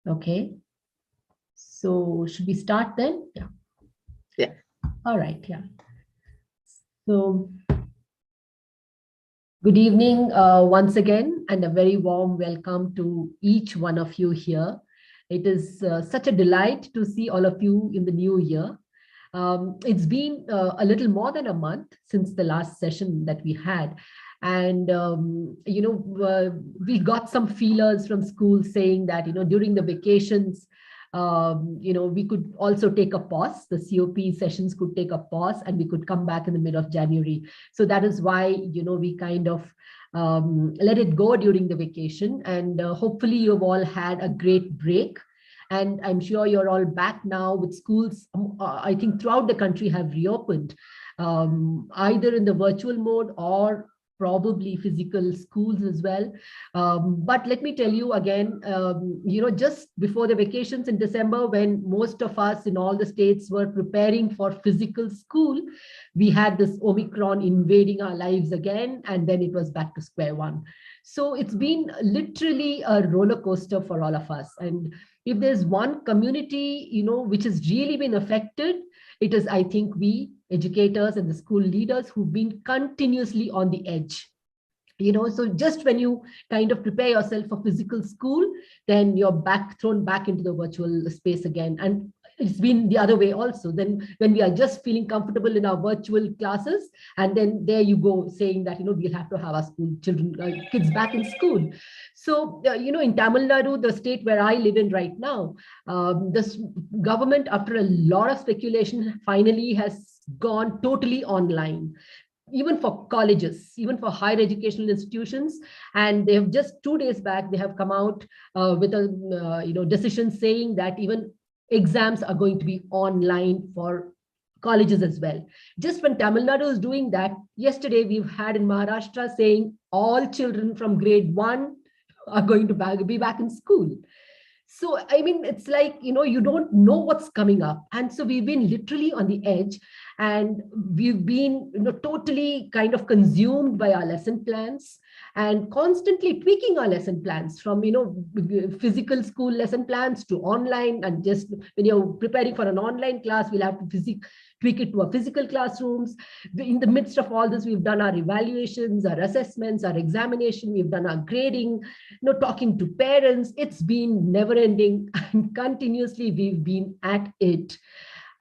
Okay. So should we start then? Yeah. Yeah. All right. Yeah. So good evening once again, and a very warm welcome to each one of you here. It is such a delight to see all of you in the new year. It's been a little more than a month since the last session that we had. And, we got some feelers from school saying that, during the vacations, we could also take a pause. The COP sessions could take a pause and we could come back in the middle of January. So that is why, we kind of let it go during the vacation. And hopefully you've all had a great break. And I'm sure you're all back now with schools. I think throughout the country have reopened, either in the virtual mode or probably physical schools as well. But let me tell you again, just before the vacations in December, when most of us in all the states were preparing for physical school, we had this Omicron invading our lives again, and then it was back to square one. So it's been literally a roller coaster for all of us. And if there's one community, which has really been affected, it is, I think, we educators and the school leaders who've been continuously on the edge. So just when you kind of prepare yourself for physical school, then you're thrown back into the virtual space again. And it's been the other way also. Then when we are just feeling comfortable in our virtual classes, and then there you go saying that, we'll have to have our kids back in school. So, in Tamil Nadu, the state where I live in right now, this government, after a lot of speculation, finally has gone totally online, even for colleges, even for higher educational institutions. And they have just 2 days back, they have come out with a decision saying that even exams are going to be online for colleges as well. Just when Tamil Nadu is doing that, yesterday we've had in Maharashtra saying all children from grade 1 are going to be back in school. So, I mean, it's like, you don't know what's coming up. And so we've been literally on the edge, and we've been, totally kind of consumed by our lesson plans and constantly tweaking our lesson plans from, physical school lesson plans to online. And just when you're preparing for an online class, we'll have to tweak it to our physical classrooms. In the midst of all this, we've done our evaluations, our assessments, our examination, we've done our grading, talking to parents. It's been never ending, and continuously we've been at it.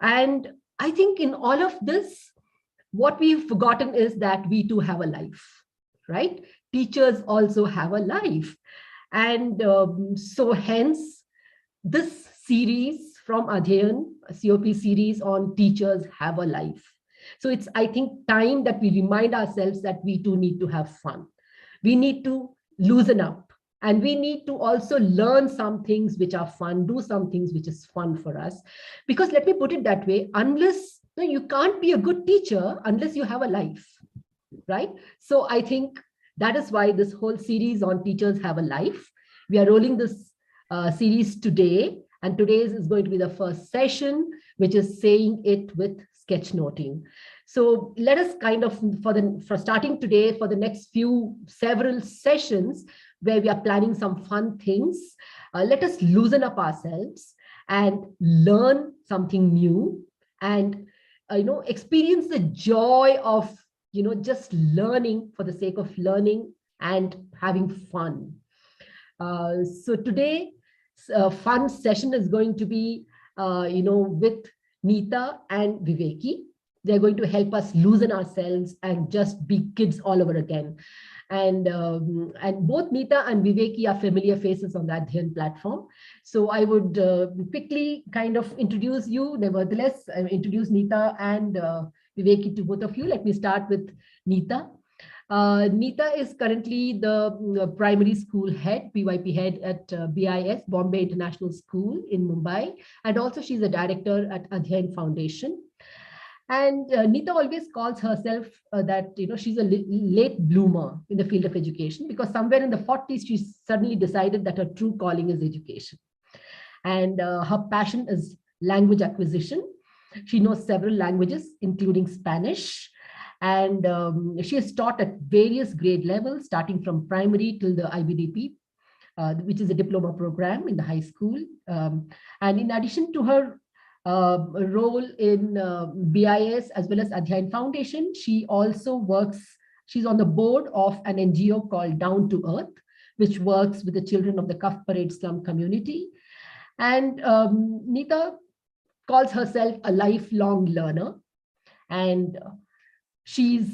And I think in all of this, what we've forgotten is that we too have a life, right? Teachers also have a life. And so hence this series from Adhyayan, a COP series on teachers have a life. So it's, I think, time that we remind ourselves that we too need to have fun. We need to loosen up, and we need to also learn some things which are fun, do some things which is fun for us. Because let me put it that way, you can't be a good teacher unless you have a life, right? So I think that is why this whole series on teachers have a life. We are rolling this series today. And today's is going to be the first session, which is saying it with sketchnoting. So let us kind of, for starting today, for the next several sessions where we are planning some fun things, let us loosen up ourselves and learn something new, and experience the joy of just learning for the sake of learning and having fun. So today, fun session is going to be, with Neeta and Viveki. They're going to help us loosen ourselves and just be kids all over again. And both Neeta and Viveki are familiar faces on the Adhyayan platform. So I would quickly kind of introduce you. Nevertheless, introduce Neeta and Viveki to both of you. Let me start with Neeta. Neeta is currently the primary school head, PYP head at BIS, Bombay International School in Mumbai. And also she's a director at Adhyayan Foundation. And Neeta always calls herself that, she's a late bloomer in the field of education, because somewhere in the 40s, she suddenly decided that her true calling is education. And her passion is language acquisition. She knows several languages, including Spanish. And she has taught at various grade levels, starting from primary till the IBDP. which is a diploma program in the high school. And in addition to her role in BIS as well as Adhyayan Foundation, she also works, she's on the board of an NGO called Down to Earth, which works with the children of the Cuff Parade slum community. And Nita calls herself a lifelong learner. And she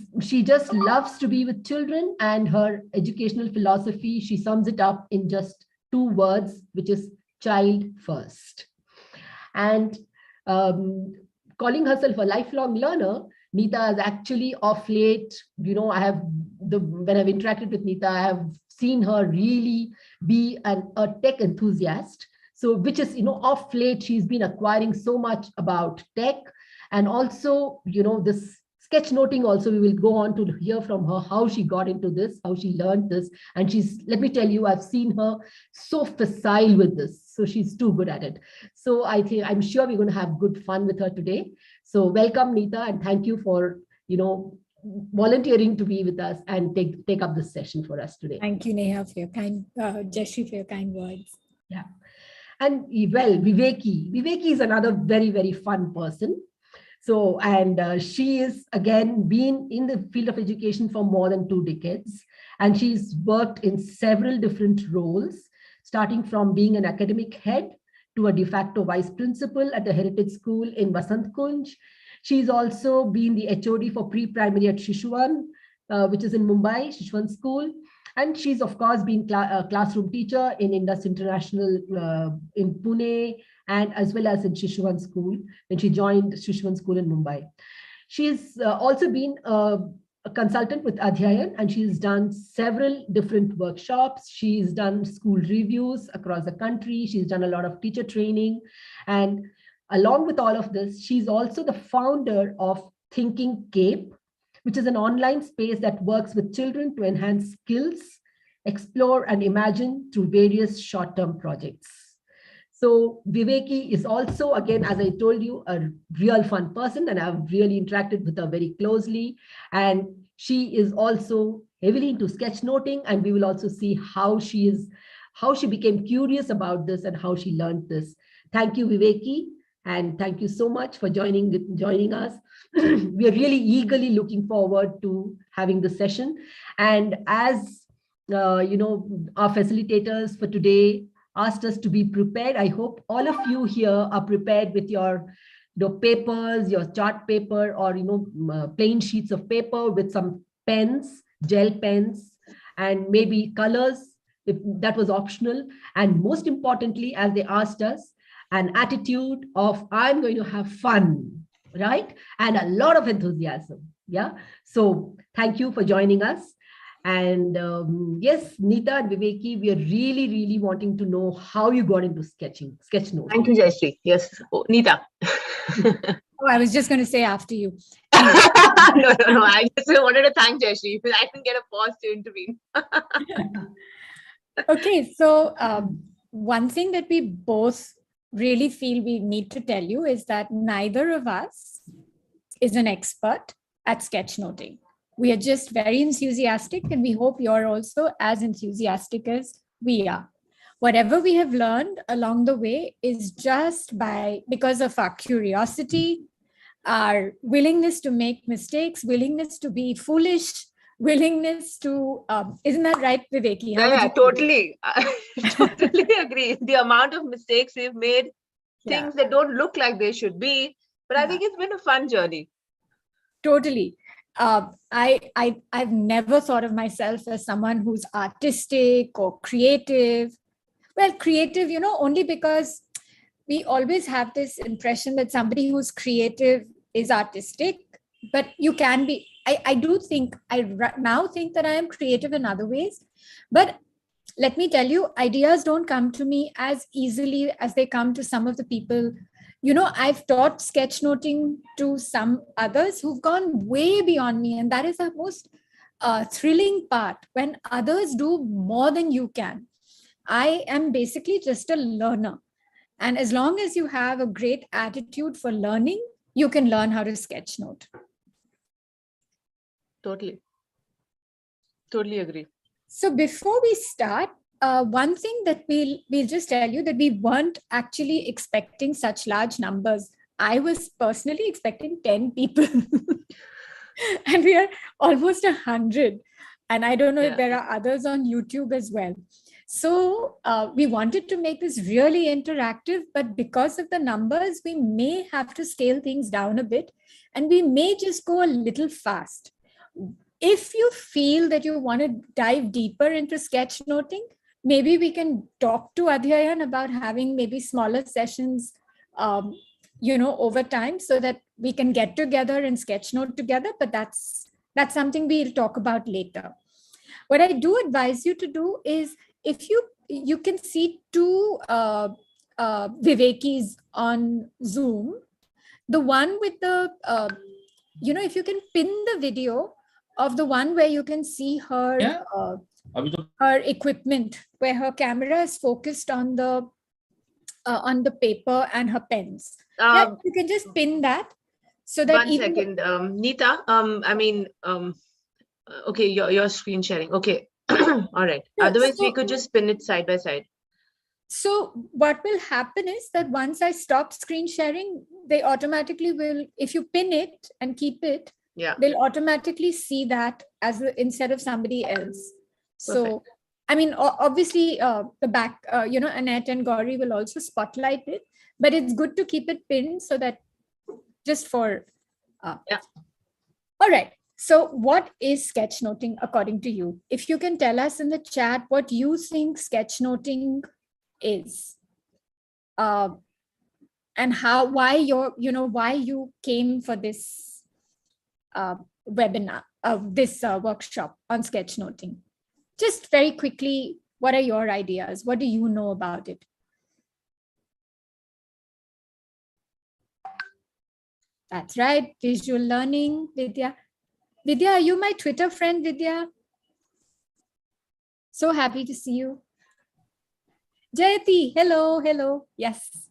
just loves to be with children, and her educational philosophy, she sums it up in just 2 words, which is child first. And calling herself a lifelong learner, Nita has actually of late, when I've interacted with Nita, I have seen her really be a tech enthusiast. So which is, of late, she's been acquiring so much about tech, and also, this sketchnoting also, we will go on to hear from her how she got into this, how she learned this. And let me tell you, I've seen her so facile with this. So she's too good at it. So I'm sure we're going to have good fun with her today. So welcome, Nita, and thank you for, volunteering to be with us and take up this session for us today. Thank you, Neha, for your Jayashree, for your kind words. Yeah. And well, Viveki is another very, very fun person. So, and she is, again, been in the field of education for more than 2 decades. And she's worked in several different roles, starting from being an academic head to a de facto vice principal at the Heritage School in Vasant Kunj. She's also been the HOD for pre-primary at Shishwan, which is in Mumbai, Shishwan School. And she's, of course, been a classroom teacher in Indus International in Pune, and as well as in Shishwan School, when she joined Shishwan School in Mumbai. She's also been a consultant with Adhyayan, and she's done several different workshops. She's done school reviews across the country. She's done a lot of teacher training. And along with all of this, she's also the founder of Thinking Cape, which is an online space that works with children to enhance skills, explore and imagine through various short-term projects. So Viveki is also, again, as I told you, a real fun person, and I've really interacted with her very closely. And she is also heavily into sketchnoting, and we will also see how she became curious about this and how she learned this. Thank you, Viveki, and thank you so much for joining us. We are really eagerly looking forward to having this session. And as our facilitators for today asked us to be prepared, I hope all of you here are prepared with your papers, your chart paper, or plain sheets of paper with some pens, gel pens, and maybe colors, if that was optional. And most importantly, as they asked us, an attitude of I'm going to have fun, right? And a lot of enthusiasm. Yeah. So thank you for joining us. And yes, Nita and Viveki, we are really, really wanting to know how you got into sketchnoting. Thank you, Jayashree. Yes, Nita. Oh, I was just going to say after you. No. I just wanted to thank Jayashree because I didn't get a pause to intervene. Okay, so one thing that we both really feel we need to tell you is that neither of us is an expert at sketchnoting. We are just very enthusiastic, and we hope you're also as enthusiastic as we are. Whatever we have learned along the way is just because of our curiosity, our willingness to make mistakes, willingness to be foolish, willingness to, isn't that right, Viveki? Yeah, totally. I totally agree. The amount of mistakes we've made, things that don't look like they should be, but I think it's been a fun journey. Totally. I've never thought of myself as someone who's artistic or creative. Well, creative, only because we always have this impression that somebody who's creative is artistic, but you can be. I now think that I am creative in other ways, but let me tell you, ideas don't come to me as easily as they come to some of the people. I've taught sketchnoting to some others who've gone way beyond me, and that is the most thrilling part, when others do more than you can. I am basically just a learner. And as long as you have a great attitude for learning, you can learn how to sketchnote. Totally agree. So before we start, one thing that we'll just tell you that we weren't actually expecting such large numbers. I was personally expecting 10 people and we are almost 100. And I don't know if there are others on YouTube as well. So we wanted to make this really interactive, but because of the numbers, we may have to scale things down a bit and we may just go a little fast. If you feel that you want to dive deeper into sketchnoting, maybe we can talk to Adhyayan about having maybe smaller sessions, over time so that we can get together and sketchnote together. But that's something we'll talk about later. What I do advise you to do is, if you can see two Vivekis on Zoom, the one with the, if you can pin the video of the one where you can see her, her equipment, where her camera is focused on the paper and her pens. You can just pin that so that. 1 second, Neeta. Okay, your screen sharing. Okay. All right. Otherwise, we could just pin it side by side. So what will happen is that once I stop screen sharing, they automatically will, if you pin it and keep it, they'll automatically see that instead of somebody else. So, perfect. Obviously the back, Annette and Gauri will also spotlight it, but it's good to keep it pinned so that just for, All right. So what is sketchnoting according to you? If you can tell us in the chat what you think sketchnoting is, and why you came for this webinar, this workshop on sketchnoting. Just very quickly, what are your ideas? What do you know about it? That's right, visual learning, Vidya. Vidya, are you my Twitter friend, Vidya? So happy to see you. Jayati, hello. Yes.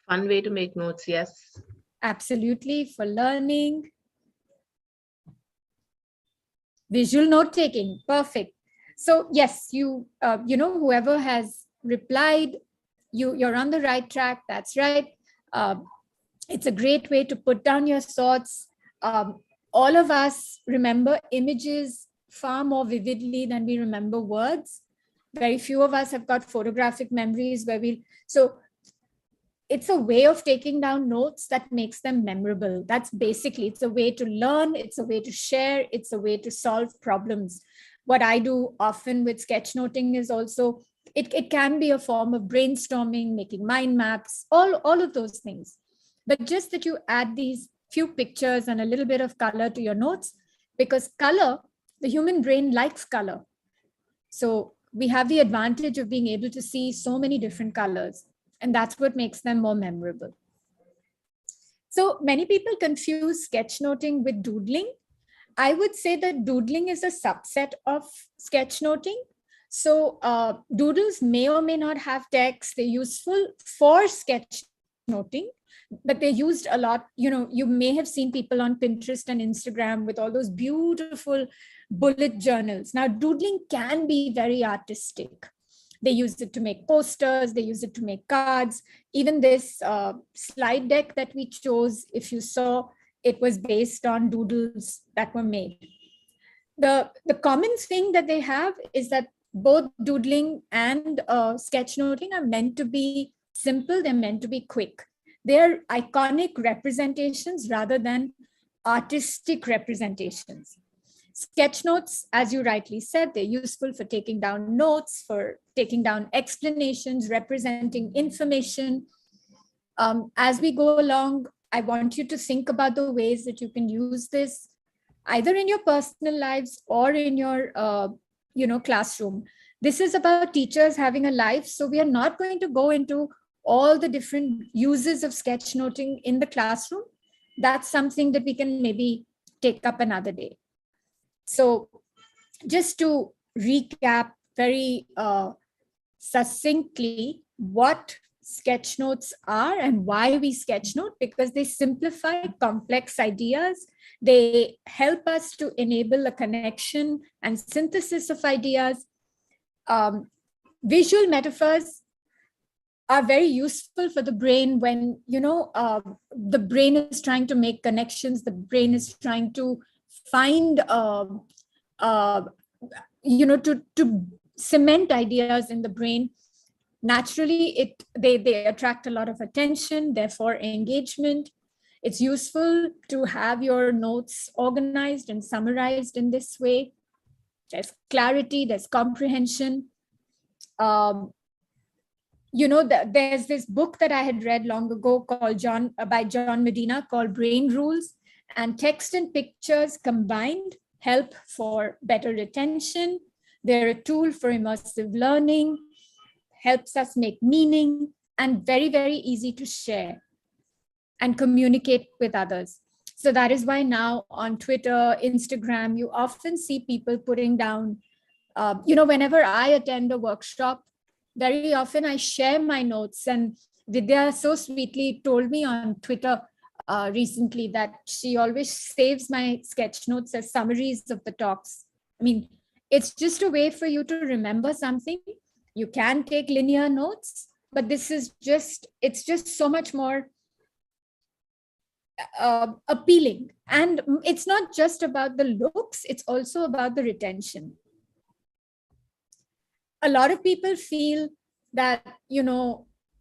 Fun way to make notes, yes. Absolutely, for learning. Visual note-taking, perfect. So yes, whoever has replied, you're on the right track, that's right. It's a great way to put down your thoughts. All of us remember images far more vividly than we remember words. Very few of us have got photographic memories so it's a way of taking down notes that makes them memorable. That's basically, it's a way to learn, it's a way to share, it's a way to solve problems. What I do often with sketchnoting is also, it can be a form of brainstorming, making mind maps, all of those things. But just that you add these few pictures and a little bit of color to your notes, because color, the human brain likes color. So we have the advantage of being able to see so many different colors, and that's what makes them more memorable. So many people confuse sketchnoting with doodling. I would say that doodling is a subset of sketchnoting. So doodles may or may not have text. They're useful for sketchnoting, but they're used a lot. You may have seen people on Pinterest and Instagram with all those beautiful bullet journals. Now, doodling can be very artistic. They use it to make posters, they use it to make cards. Even this slide deck that we chose, if you saw, it was based on doodles that were made. The common thing that they have is that both doodling and sketchnoting are meant to be simple, they're meant to be quick. They're iconic representations rather than artistic representations. Sketchnotes, as you rightly said, they're useful for taking down notes, for taking down explanations, representing information. As we go along, I want you to think about the ways that you can use this either in your personal lives or in your classroom. This is about teachers having a life, so we are not going to go into all the different uses of sketchnoting in the classroom. That's something that we can maybe take up another day. So just to recap very succinctly what sketchnotes are and why we sketchnote, because they simplify complex ideas. They help us to enable a connection and synthesis of ideas. visual metaphors are very useful for the brain when, the brain is trying to make connections, the brain is trying to find, to cement ideas in the brain. Naturally, they attract a lot of attention, therefore engagement. It's useful to have your notes organized and summarized in this way. There's clarity, there's comprehension. There's this book that I had read long ago by John Medina called Brain Rules, and text and pictures combined help for better retention. They're a tool for immersive learning, helps us make meaning, and very, very easy to share and communicate with others. So that is why now on Twitter, Instagram, you often see people putting down, whenever I attend a workshop, very often I share my notes. And Vidya so sweetly told me on Twitter recently that she always saves my sketch notes as summaries of the talks. I mean, it's just a way for you to remember something. You can take linear notes, but it's just so much more appealing. And it's not just about the looks, it's also about the retention. A lot of people feel that,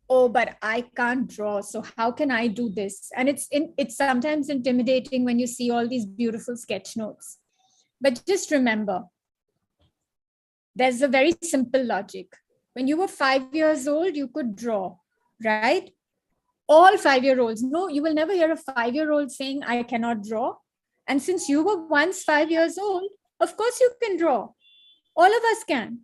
oh, but I can't draw, so how can I do this? And it's sometimes intimidating when you see all these beautiful sketch notes. But just remember, there's a very simple logic. When you were 5 years old, you could draw, right? All 5-year-olds. No, you will never hear a 5-year-old saying, I cannot draw. And since you were once 5 years old, of course you can draw. All of us can.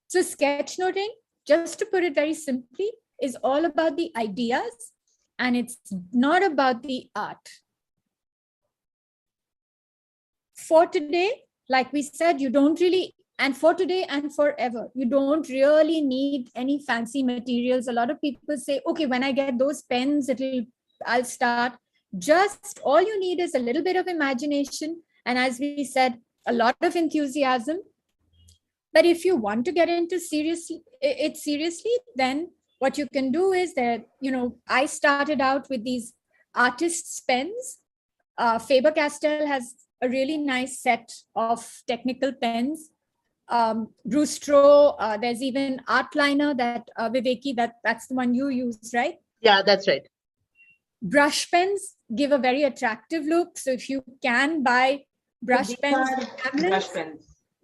So sketchnoting, just to put it very simply, is all about the ideas, and it's not about the art. For today, like we said, you don't really, and for today and forever, you don't really need any fancy materials. A lot of people say, okay, when I get those pens, I'll start. Just all you need is a little bit of imagination. And as we said, a lot of enthusiasm. But if you want to get into it seriously, then what you can do is that, I started out with these artists' pens. Faber-Castell has a really nice set of technical pens. Brustro, there's even Artliner that Viveki, that's the one you use, right? Yeah, that's right. Brush pens give a very attractive look. So if you can buy brush pens,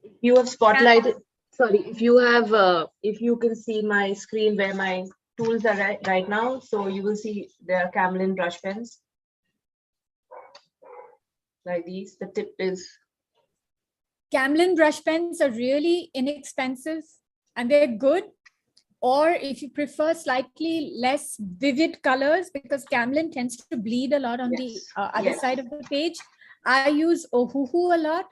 if you have spotlighted, if you can see my screen where my tools are right now, so you will see there are Camlin brush pens like these. The tip is Camlin brush pens are really inexpensive and they're good. Or if you prefer slightly less vivid colors, because Camlin tends to bleed a lot on the other side of the page, I use Ohuhu a lot.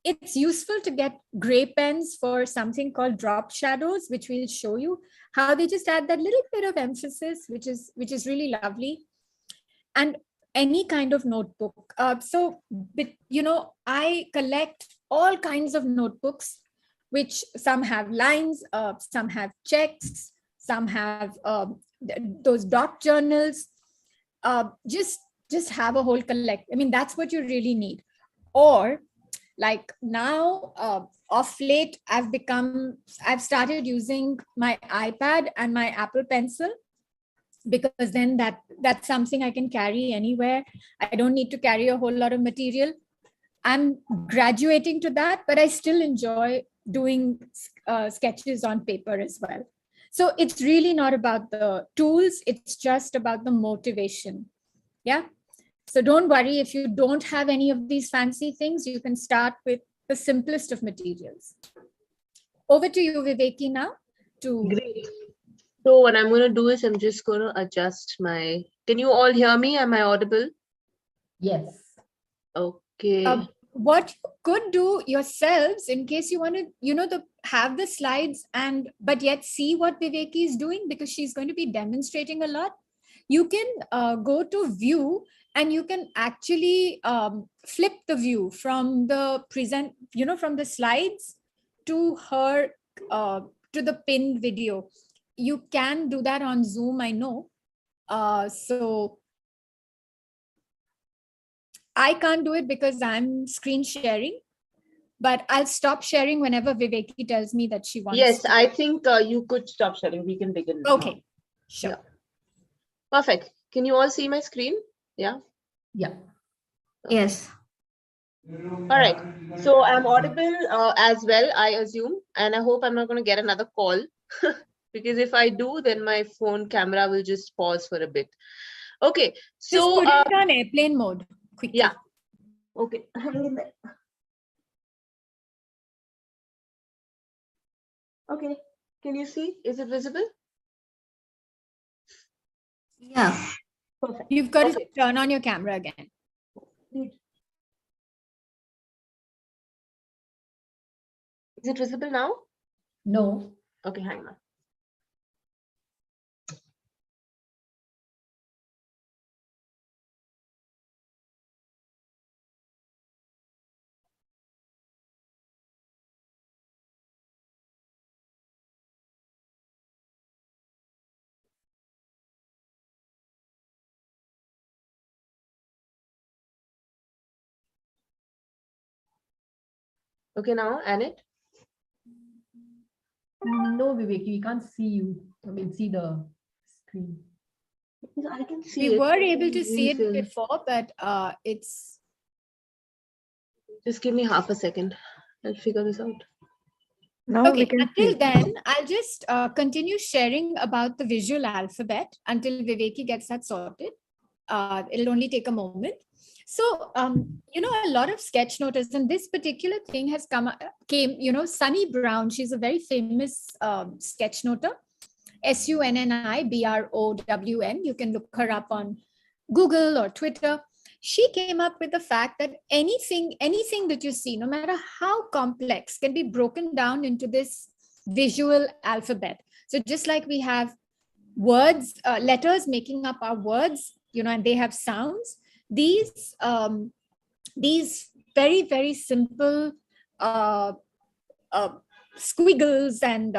It's useful to get gray pens for something called drop shadows, which we'll show you how they just add that little bit of emphasis, which is really lovely. And any kind of notebook. I collect all kinds of notebooks, which some have lines, some have checks, some have those dot journals. Just have a whole collect. I mean, that's what you really need. Or like now, of late, I've started using my iPad and my Apple Pencil, because then that's something I can carry anywhere. I don't need to carry a whole lot of material. I'm graduating to that, but I still enjoy doing sketches on paper as well. So it's really not about the tools, it's just about the motivation. Yeah. So don't worry if you don't have any of these fancy things, you can start with the simplest of materials. Over to you, Viveki, now. Great. So what I'm going to do is I'm just going to adjust my, can you all hear me? Am I audible? Yes. Okay. What you could do yourselves, in case you want to, have the slides but yet see what Viveki is doing, because she's going to be demonstrating a lot. You can go to view and you can actually flip the view from the from the slides to her, to the pinned video. You can do that on Zoom, I know. So I can't do it because I'm screen sharing, but I'll stop sharing whenever Viveki tells me that she wants Yes, to. I think you could stop sharing. We can begin now. Okay, sure. Yeah. Perfect. Can you all see my screen? Yeah. Yeah. Yes. All right. So I'm audible as well, I assume, and I hope I'm not going to get another call because if I do, then my phone camera will just pause for a bit. Okay. Just So put it on airplane mode quickly. yeah. Okay. Hang in there. Okay. Can you see? Is it visible? Yeah. Perfect. You've got Okay. to turn on your camera again. Is it visible now? No. Okay, hang on. Okay, now, Annette. No, Viveki, we can't see you. I mean, see the screen. I can see We it. were able to see it Refill. before, but it's... Just give me half a second. I'll figure this out. Now we Okay, can until see. then, I'll just continue sharing about the visual alphabet until Viveki gets that sorted. It'll only take a moment. So, you know, a lot of sketchnoters, and this particular thing has came, you know, Sunny Brown, she's a very famous sketchnoter, SUNNIBROWN. You can look her up on Google or Twitter. She came up with the fact that anything that you see, no matter how complex, can be broken down into this visual alphabet. So just like we have words, letters making up our words, you know, and they have sounds, these very, very simple squiggles and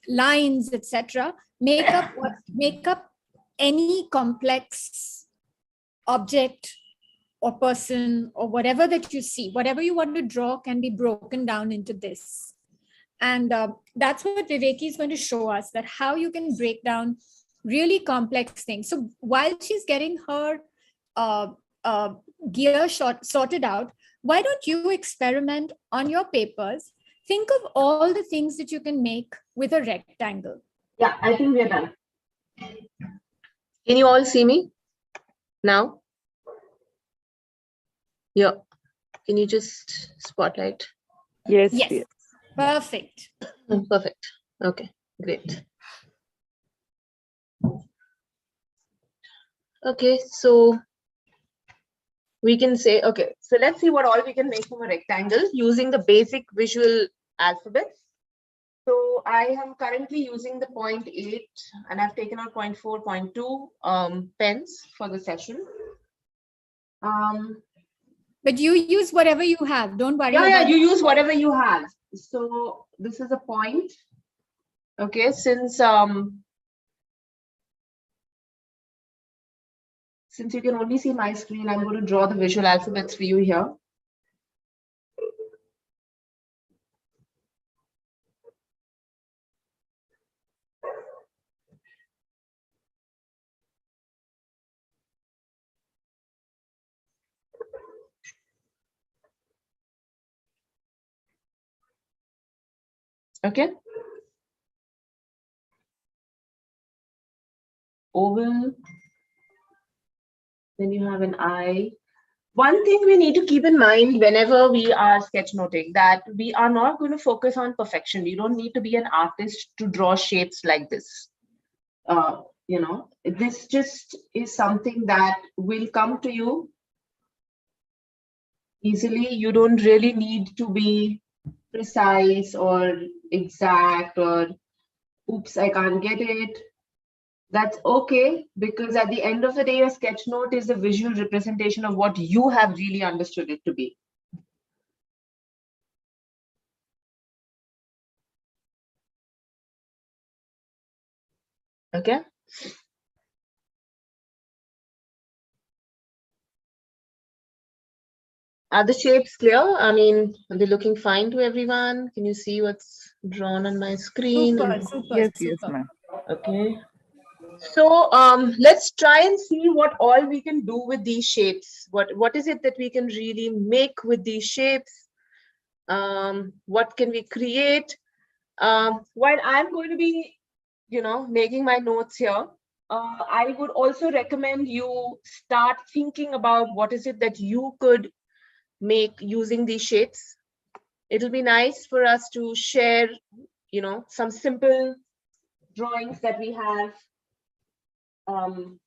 lines, etc., make up any complex object or person or whatever that you see. Whatever you want to draw can be broken down into this. And that's what Viveki is going to show us, that how you can break down really complex things. So while she's getting her gear sorted out, why don't you experiment on your papers? Think of all the things that you can make with a rectangle. Yeah, I think we're done. Can you all see me now? Yeah. Can you just spotlight? Yes. Yes, perfect. Perfect. Okay, great. Okay, so we can say, okay, so let's see what all we can make from a rectangle using the basic visual alphabet. So I am currently using the 0.8 and I've taken out 0.4, 0.2 pens for the session. But you use whatever you have. Don't worry. Yeah, you use whatever you have. So this is a point. Okay, since you can only see my screen, I'm going to draw the visual alphabets for you here. Okay. Oval. Then you have an eye. One thing we need to keep in mind whenever we are sketchnoting, that we are not going to focus on perfection. You don't need to be an artist to draw shapes like this. You know, this just is something that will come to you easily. You don't really need to be precise or exact or oops, I can't get it. That's okay, because at the end of the day, a sketch note is a visual representation of what you have really understood it to be. Okay. Are the shapes clear? I mean, are they looking fine to everyone? Can you see what's drawn on my screen? Super, super, Yes, yes, super. ma'am. Okay. So let's try and see what all we can do with these shapes. What is it that we can really make with these shapes? What can we create? While I'm going to be, making my notes here, I would also recommend you start thinking about what is it that you could make using these shapes. It'll be nice for us to share, some simple drawings that we have. So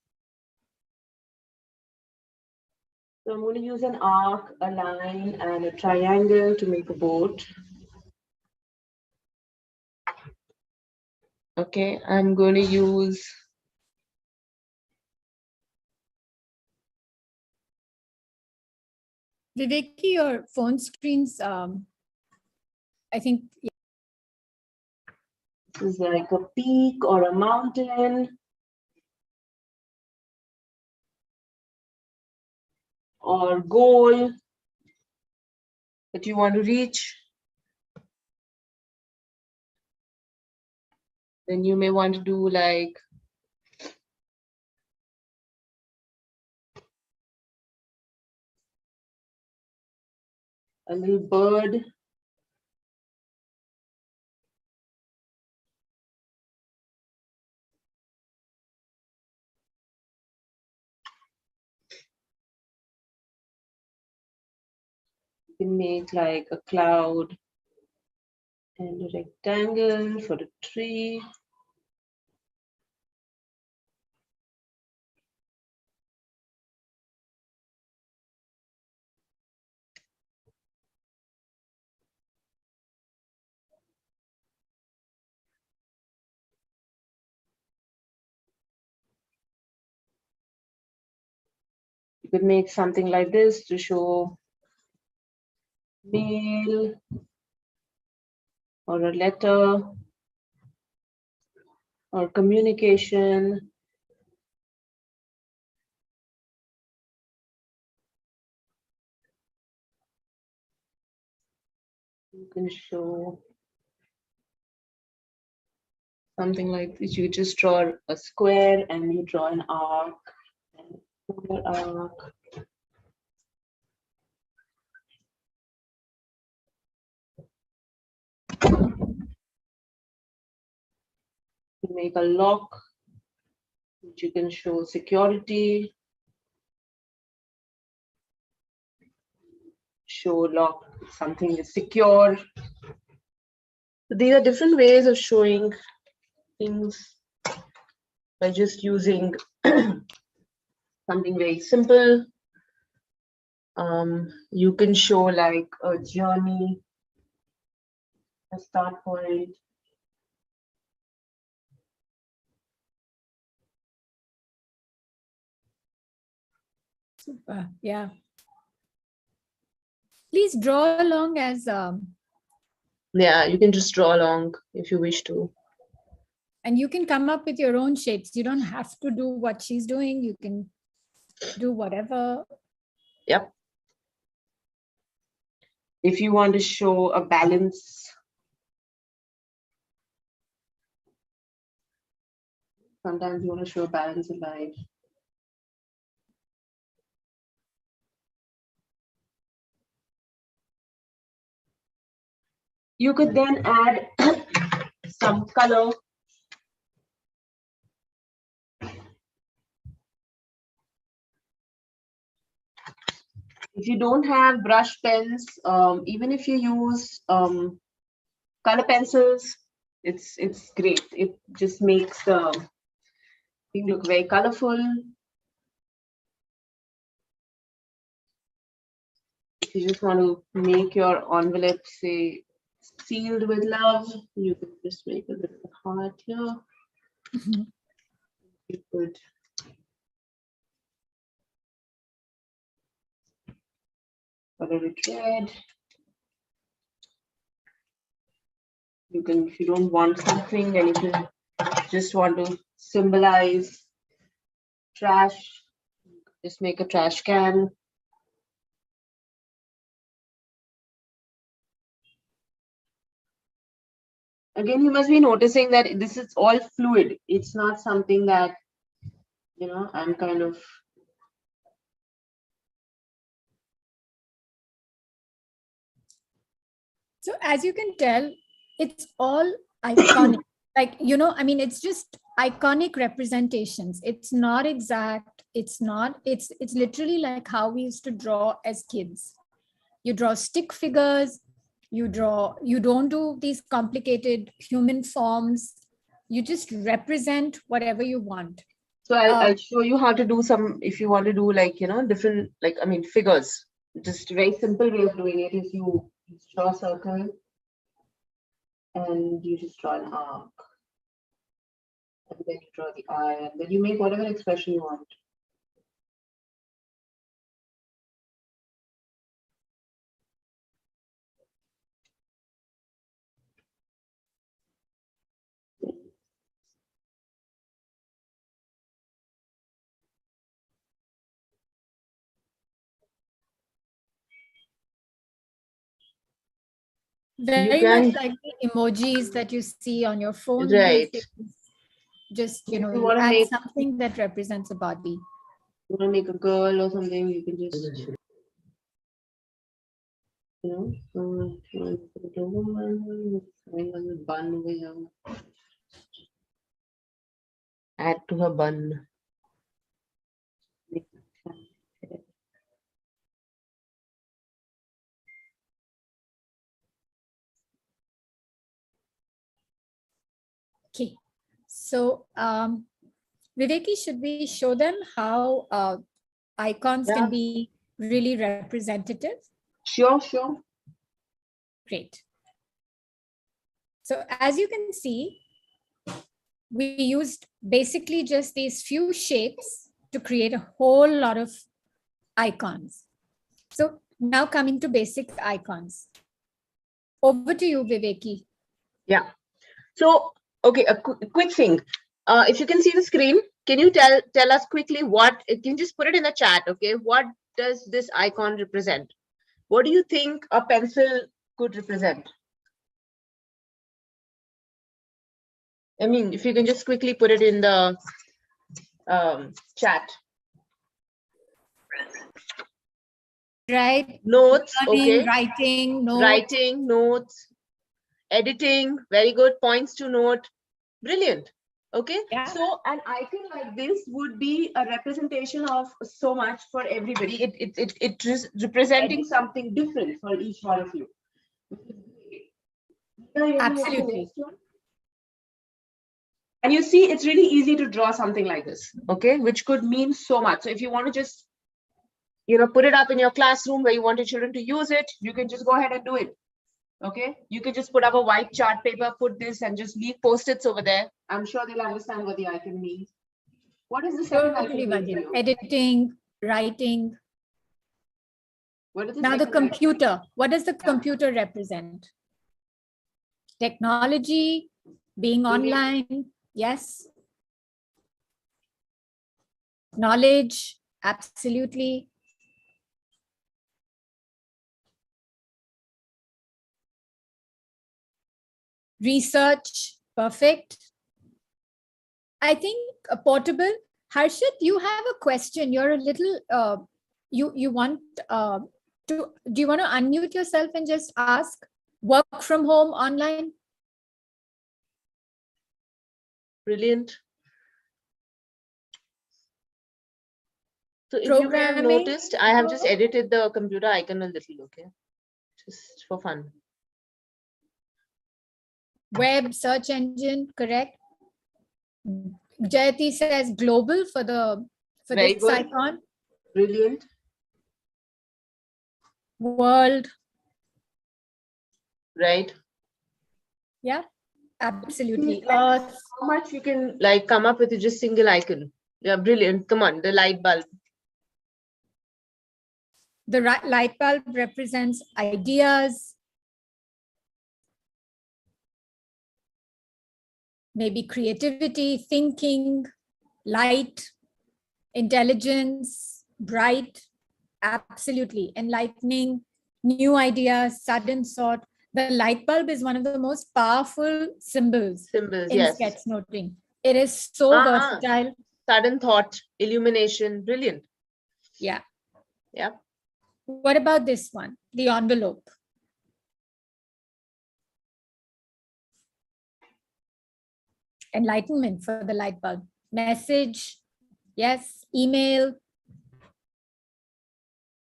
I'm going to use an arc, a line, and a triangle to make a boat. Okay, I'm going to use Viveki, your phone screens, I think. this is like a peak or a mountain or goal that you want to reach. Then you may want to do like a little bird. You can make like a cloud and a rectangle for a tree. You could make something like this to show mail or a letter or communication. You can show something like this. You just draw a square and you draw an arc and another arc. You make a lock, which you can show security. Show lock, something is secure. So these are different ways of showing things by just using something very simple. You can show like a journey, a start point. Super. Yeah. Please draw along as Yeah, you can just draw along if you wish to. and you can come up with your own shapes. You don't have to do what she's doing. You can do whatever. Yep. If you want to show a balance, sometimes you want to show a balance in life. You could then add some color. If you don't have brush pens, even if you use color pencils, it's great. It just makes the thing look very colorful. If you just want to make your envelope say sealed with love, you can just make a little heart here. You could color it red. You can, if you don't want something, then you can just want to symbolize trash. Just make a trash can. Again, you must be noticing that this is all fluid. It's not something that, you know, I'm kind of. So as you can tell, it's all iconic. Like, you know, I mean, it's just iconic representations. It's not exact. It's not, it's literally like how we used to draw as kids. You draw stick figures, you don't do these complicated human forms. You just represent whatever you want. So I'll show you how to do some, if you want to do like, you know, different, like, I mean, figures. Just a very simple way of doing it is you draw a circle and you just draw an arc. And then you draw the eye, and then you make whatever expression you want. Very can- much like the emojis that you see on your phone. Right. these days. Just, you If know, you you wanna add make- something that represents a body. You want to make a girl or something, you can just, you know, you want to put a woman, having a bun over here. Add to her bun. Okay. So, Viveki, should we show them how icons Yeah. can be really representative? Sure, sure. Great. So as you can see, we used basically just these few shapes to create a whole lot of icons. So now coming to basic icons. Over to you, Viveki. Yeah. So, okay, a quick thing. If you can see the screen, can you tell us quickly what, can you just put it in the chat, okay? What does this icon represent? What do you think a pencil could represent? I mean, if you can just quickly put it in the chat. Right? Notes, Learning, okay. writing, notes. Writing, notes, editing, very good, points to note. Brilliant. Okay. Yeah. So an icon like this would be a representation of so much for everybody. It is representing something different for each one of you. Absolutely. And you see, it's really easy to draw something like this, okay, which could mean so much. So if you want to just, you know, put it up in your classroom where you want your children to use it, you can just go ahead and do it. Okay, you can just put up a white chart paper, put this, and just leave post-its over there. I'm sure they'll understand what the icon means. What is the second Totally, icon mean for Vadia. you? Editing, writing. What is the Now the second icon? computer. What does the Yeah. computer represent? Technology, being online, yes. Knowledge, absolutely. Research, perfect. I think portable. Harshit, you have a question. You're a little, you want do you want to unmute yourself and just ask? Work from home, online? Brilliant. So if you may have Programming. noticed, I have just edited the computer icon a little, okay? Just for fun. Web search engine, correct? Jayati says global for Very this good. icon. Brilliant. World, Right. yeah, absolutely. See, like, how much you can like come up with just single icon. Yeah, brilliant. Come on, the light bulb. The light bulb represents ideas. maybe creativity, thinking, light, intelligence, bright, absolutely, enlightening, new ideas, sudden thought. The light bulb is one of the most powerful symbols Symbols, in yes. sketchnoting. It is so versatile. Sudden thought, illumination, brilliant. Yeah. Yeah. What about this one? The envelope. Enlightenment for the light bulb. Message, yes. Email,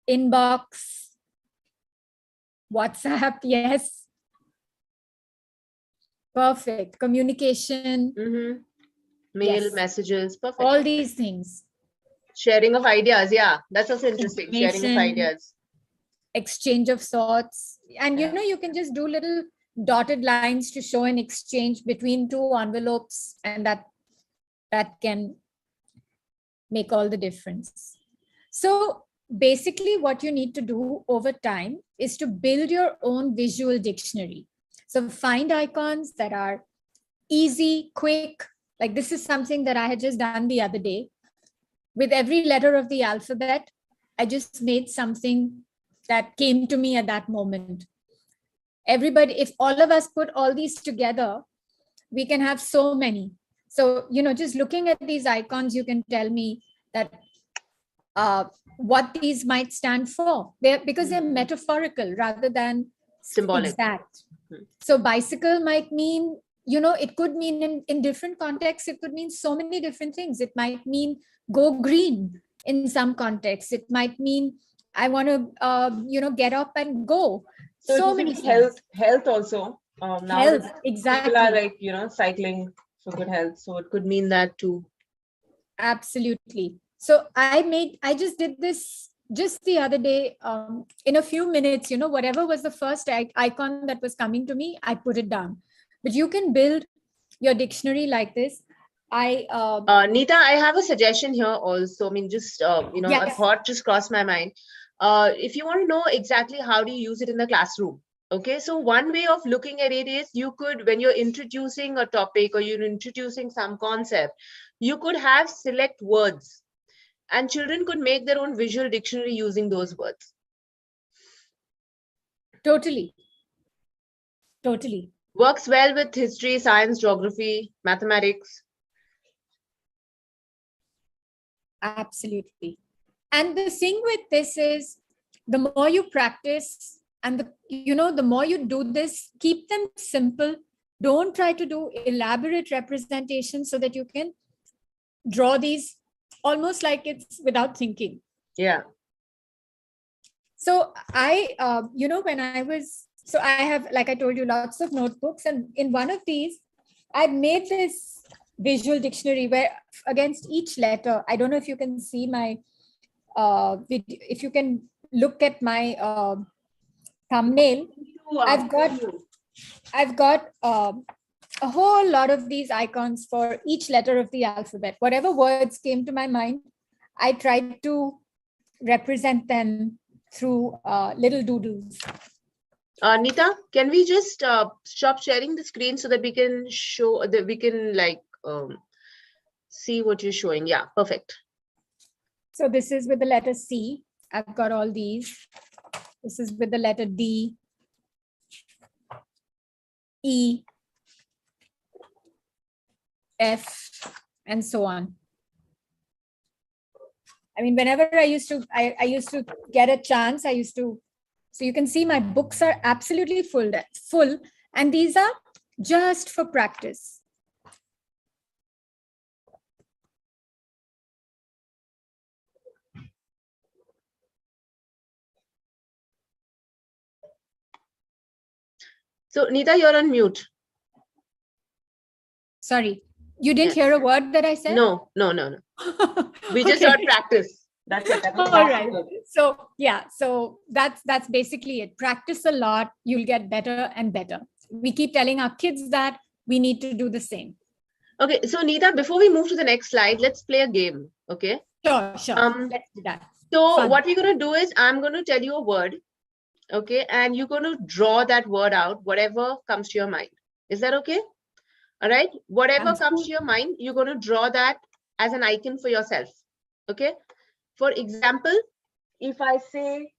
inbox, WhatsApp, yes. Perfect. Communication. Mail, yes. Messages, perfect. All these things. Sharing of ideas, yeah, that's also interesting. Sharing of ideas. Exchange of thoughts. And you know, you can just do little dotted lines to show an exchange between two envelopes, and that can make all the difference. So basically what you need to do over time is to build your own visual dictionary. So find icons that are easy, quick. Like this is something that I had just done the other day. With every letter of the alphabet, I just made something that came to me at that moment. Everybody, if all of us put all these together, we can have so many. So, you know, just looking at these icons, you can tell me that what these might stand for. Because they're metaphorical rather than symbolic. Exact. So bicycle might mean, you know, it could mean in different contexts, it could mean so many different things. It might mean go green in some contexts. It might mean I want to, you know, get up and go. So many things. Health also. Now health, exactly. People are like, you know, cycling for good health. So it could mean that too. Absolutely. So I just did this just the other day, in a few minutes, you know, whatever was the first icon that was coming to me, I put it down. But you can build your dictionary like this. Neeta, I have a suggestion here also. I mean, just, you know, yes. a thought just crossed my mind. If you want to know exactly how do you use it in the classroom, okay, so one way of looking at it is you could, when you're introducing a topic or you're introducing some concept, you could have select words and children could make their own visual dictionary using those words. Totally. Works well with history, science, geography, mathematics. Absolutely. And the thing with this is, the more you practice and the more you do this, keep them simple. Don't try to do elaborate representations so that you can draw these almost like it's without thinking. Yeah. So I have, like I told you, lots of notebooks, and in one of these, I made this visual dictionary where against each letter, I don't know if you can see my video, if you can look at my thumbnail, I've got a whole lot of these icons for each letter of the alphabet. Whatever words came to my mind, I tried to represent them through little doodles. Neeta, can we just stop sharing the screen so that we can show that we can like see what you're showing? Yeah, perfect. So this is with the letter C. I've got all these. This is with the letter D, E, F, and so on. I mean, whenever I used to get a chance, so you can see my books are absolutely full, and these are just for practice. So Neeta, you're on mute. Sorry, you didn't hear a word that I said? No. We just heard practice. That's it. All right. So yeah, so that's basically it. Practice a lot, you'll get better and better. We keep telling our kids that we need to do the same. Okay, so Neeta, before we move to the next slide, let's play a game. Okay. Sure. Let's do that. So Fun. what we're going to do is I'm going to tell you a word. Okay, and you're going to draw that word out, whatever comes to your mind. Is that okay? All right. Whatever Sounds comes cool. to your mind, you're going to draw that as an icon for yourself. Okay. For example, if I say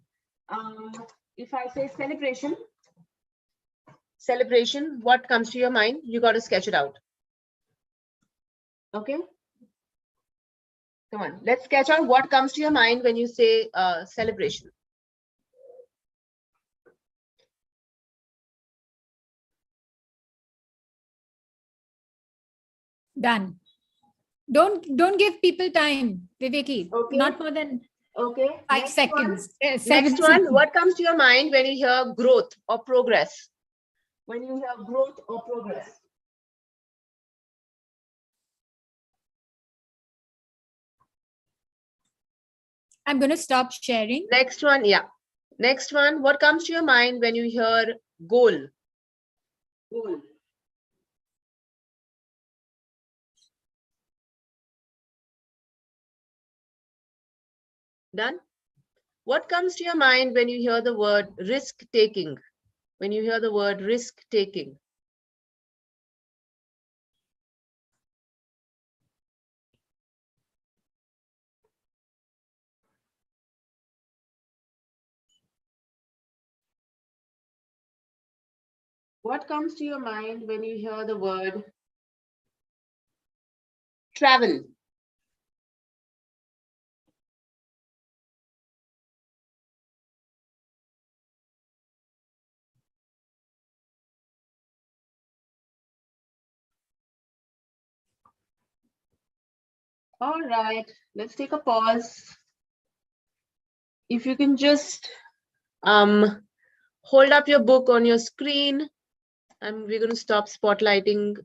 celebration, what comes to your mind? You got to sketch it out. Okay. Come on, let's sketch out what comes to your mind when you say celebration. Done. Don't give people time, Viveki. Okay. Not more than Okay. 5 seconds. 7 Next one, seconds. what comes to your mind when you hear growth or progress? When you hear growth or progress? I'm going to stop sharing. Next one, yeah. Next one, what comes to your mind when you hear goal? Goal. Done? What comes to your mind when you hear the word risk taking? When you hear the word risk taking? What comes to your mind when you hear the word travel? All right, let's take a pause. If you can just hold up your book on your screen, and we're going to stop spotlighting.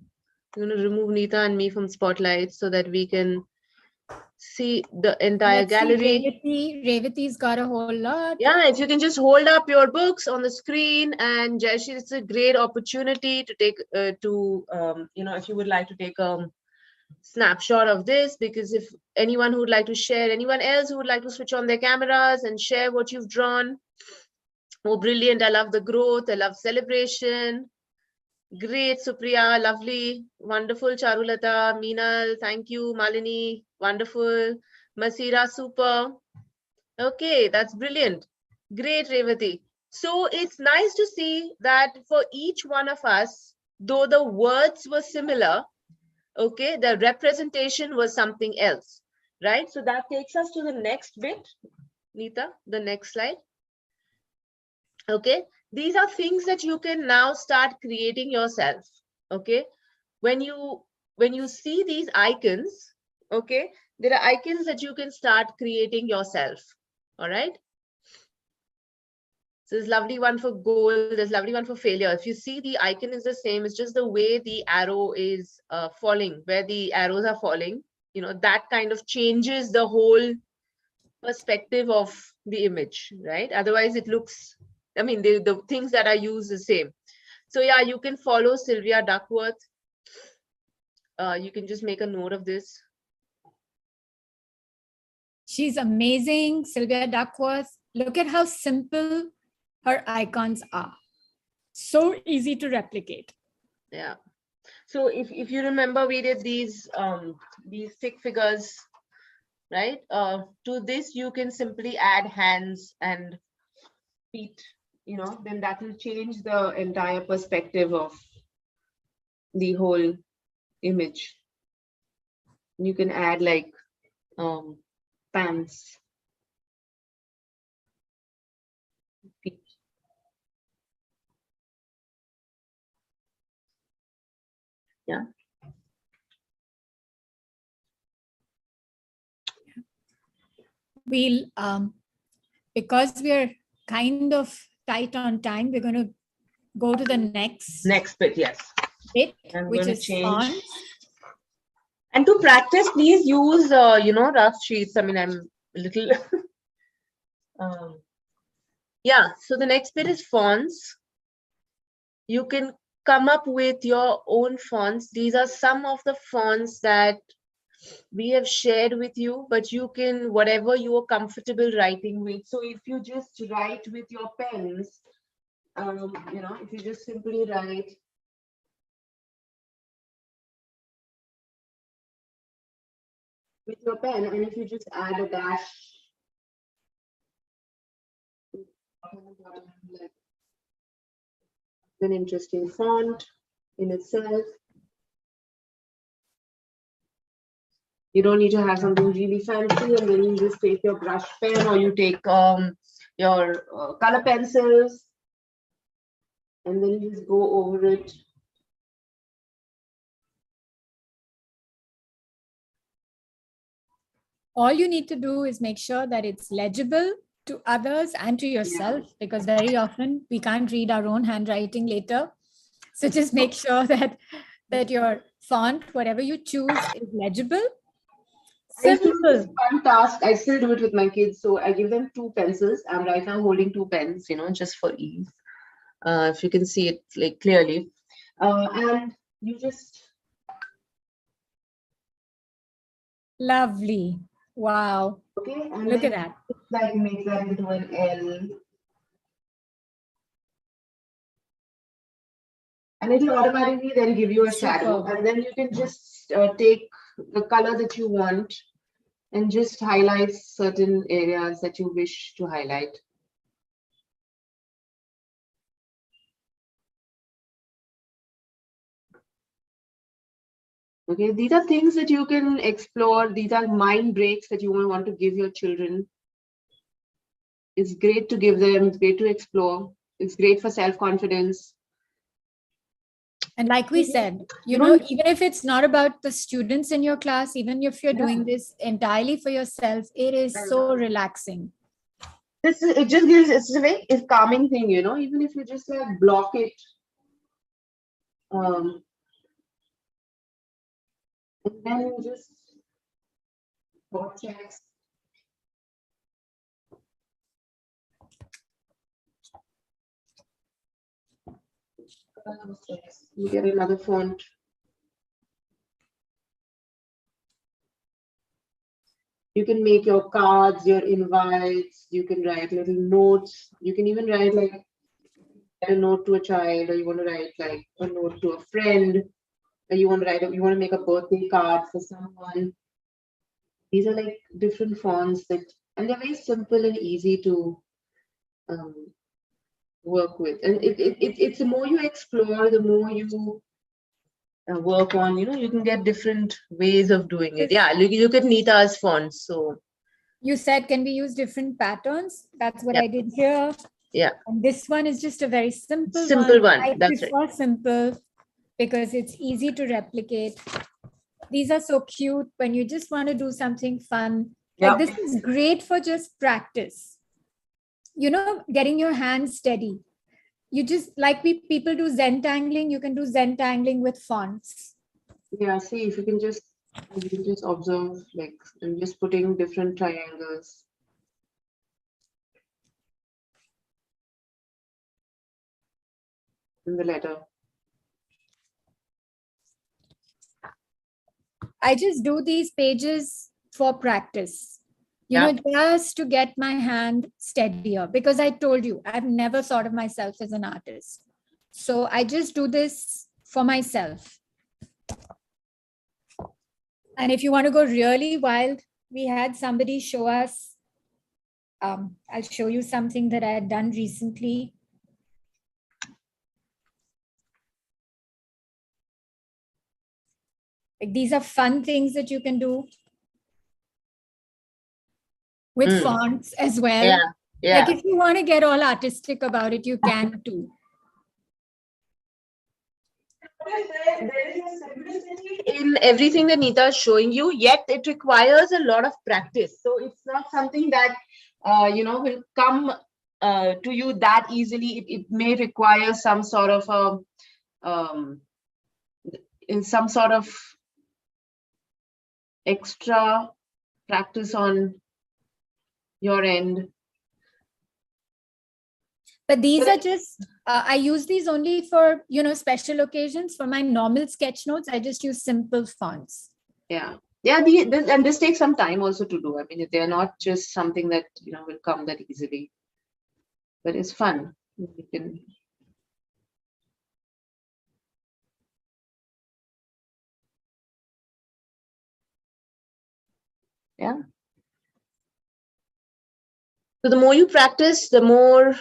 I'm going to remove Neeta and me from spotlight so that we can see the entire Let's see, gallery. Revati's got a whole lot. Yeah, if you can just hold up your books on the screen, and Jayashree, it's a great opportunity to take if you would like to take a snapshot of this, because if anyone who would like to share, anyone else who would like to switch on their cameras and share what you've drawn. Oh, brilliant. I love the growth. I love celebration. Great, Supriya, lovely, wonderful, Charulata, Meenal, thank you, Malini, wonderful, Masira, super. Okay, that's brilliant. Great, Revati. So it's nice to see that for each one of us, though the words were similar, okay, the representation was something else, right? So that takes us to the next bit. Neeta, the next slide. Okay, these are things that you can now start creating yourself. Okay, when you see these icons, okay, there are icons that you can start creating yourself. All right, so there's lovely one for goal, there's lovely one for failure. If you see, the icon is the same, it's just the way the arrow is falling, where the arrows are falling, that kind of changes the whole perspective of the image, right? Otherwise it looks, the things that are used the same. So yeah, you can follow Sylvia Duckworth. You can just make a note of this. She's amazing, Sylvia Duckworth. Look at how simple her icons are. So easy to replicate. Yeah. So if you remember, we did these stick figures, right? To this, you can simply add hands and feet, then that will change the entire perspective of the whole image. You can add like pants, feet. Yeah. We'll because we're kind of tight on time, we're going to go to the next bit. Yes. bit, I'm which going to is change. fonts. And to practice, please use rough sheets. I'm a little yeah. So the next bit is fonts. You can come up with your own fonts. These are some of the fonts that we have shared with you, but you can, whatever you are comfortable writing with. So if you just write with your pens, if you just simply write with your pen, and if you just add a dash, like an interesting font in itself. You don't need to have something really fancy, and then you just take your brush pen, or you take your color pencils, and then you just go over it. All you need to do is make sure that it's legible to others and to yourself, because very often we can't read our own handwriting later. So just make sure that your font, whatever you choose, is legible. Simple. Fun task. I still do it with my kids. So I give them 2 pencils. I'm right now holding 2 pens, just for ease. If you can see it like clearly. And you just. Lovely. Wow. Okay. And look at that. Like make that into an L. And it will automatically then give you a shadow. And then you can just take the color that you want and just highlight certain areas that you wish to highlight. Okay, these are things that you can explore. These are mind breaks that you will want to give your children. It's great to give them, it's great to explore. It's great for self-confidence. And like we said, even if it's not about the students in your class, even if you're doing this entirely for yourself, it is so relaxing. It just gives, it's a very calming thing, even if you just like block it. And then you just checks. You get another font. You can make your cards, your invites, you can write little notes. You can even write like a note to a child, or you want to write like a note to a friend, or you want to make a birthday card for someone. These are like different fonts and they're very simple and easy to work with. And it's the more you explore, the more you work on, you can get different ways of doing it. Yeah, look at Neeta's fonts. So you said, can we use different patterns? That's what I did here. Yeah. And this one is just a very simple one. I That's prefer simple because it's easy to replicate. These are so cute when you just want to do something fun. Like this is great for just practice. Getting your hands steady. You just like people do Zentangling, you can do Zentangling with fonts. Yeah, see if you can just observe, like I'm just putting different triangles. In the letter. I just do these pages for practice. Just to get my hand steadier, because I told you, I've never thought of myself as an artist. So I just do this for myself. And if you want to go really wild, we had somebody show us, I'll show you something that I had done recently. Like these are fun things that you can do. With fonts as well. Yeah. Like if you want to get all artistic about it, you can too. There is a simplicity in everything that Neeta is showing you, yet it requires a lot of practice. So it's not something that will come to you that easily. It may require some sort of some sort of extra practice on your end. But these are just, I use these only for, special occasions. For my normal sketch notes, I just use simple fonts. Yeah. Yeah, and this takes some time also to do. I mean, they're not just something that, will come that easily. But it's fun. You can. Yeah. So the more you practice, the more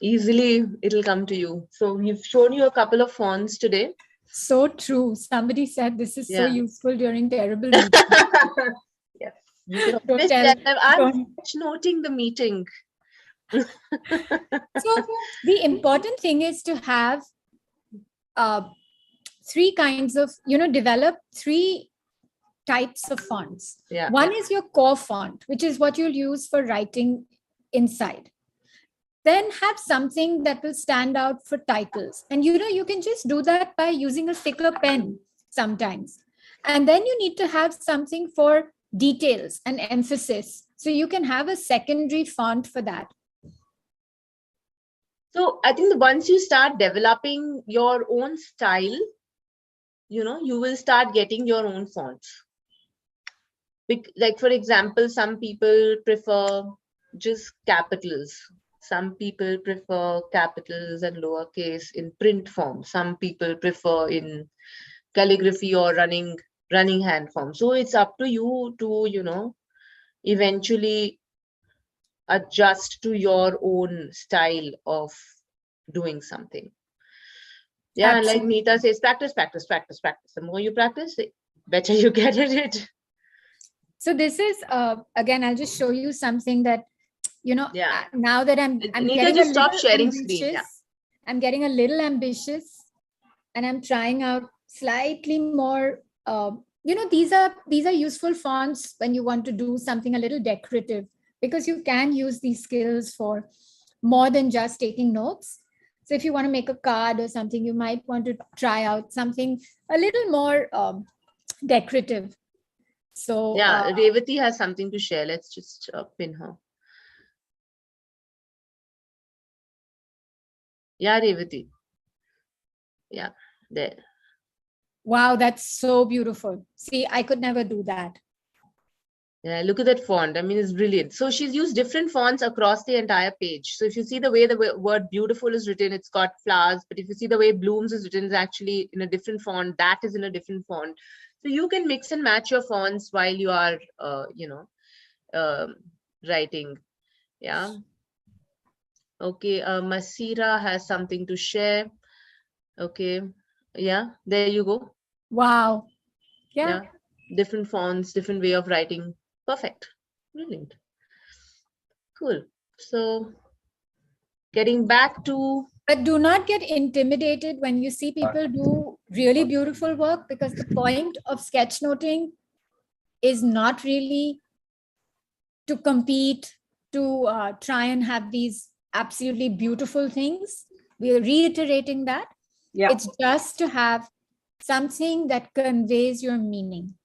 easily it'll come to you. So we've shown you a couple of fonts today. So true. Somebody said this is so Yeah. useful during terrible meetings. Yes. You can Don't always tell- tell them, I'm don't- sketchnoting the meeting. So the important thing is to have three kinds of, develop three types of fonts. Yeah. One is your core font, which is what you'll use for writing inside. Then have something that will stand out for titles. And you can just do that by using a thicker pen sometimes. And then you need to have something for details and emphasis. So you can have a secondary font for that. So I think once you start developing your own style, you will start getting your own fonts. Like, for example, some people prefer just capitals. Some people prefer capitals and lowercase in print form. Some people prefer in calligraphy or running hand form. So it's up to you to, eventually adjust to your own style of doing something. Yeah, and like Absolutely. Neeta says, practice, practice, practice, practice. The more you practice, the better you get at it. So this is, again, I'll just show you something that, Yeah. now that I'm Neeta, getting just a stop little sharing ambitious. screen. Yeah. I'm getting a little ambitious and I'm trying out slightly more, these are useful fonts when you want to do something a little decorative, because you can use these skills for more than just taking notes. So if you want to make a card or something, you might want to try out something a little more decorative. So Yeah, Revati has something to share. Let's just pin her. Yeah, Revati. Yeah, there. wow, that's so beautiful. See, I could never do that. Yeah, look at that font. I mean, it's brilliant. So she's used different fonts across the entire page. So if you see the way the word beautiful is written, it's got flowers. But if you see the way blooms is written, it's actually in a different font. That is in a different font. So you can mix and match your fonts while you are, writing. Yeah. Okay. Masira has something to share. Okay. Yeah, there you go. Wow. Yeah. Different fonts, different way of writing. Perfect. Brilliant. Cool. So getting back to, But do not get intimidated when you see people do really beautiful work, because the point of sketchnoting is not really to compete, to try and have these absolutely beautiful things. We are reiterating that. yeah, It's just to have something that conveys your meaning.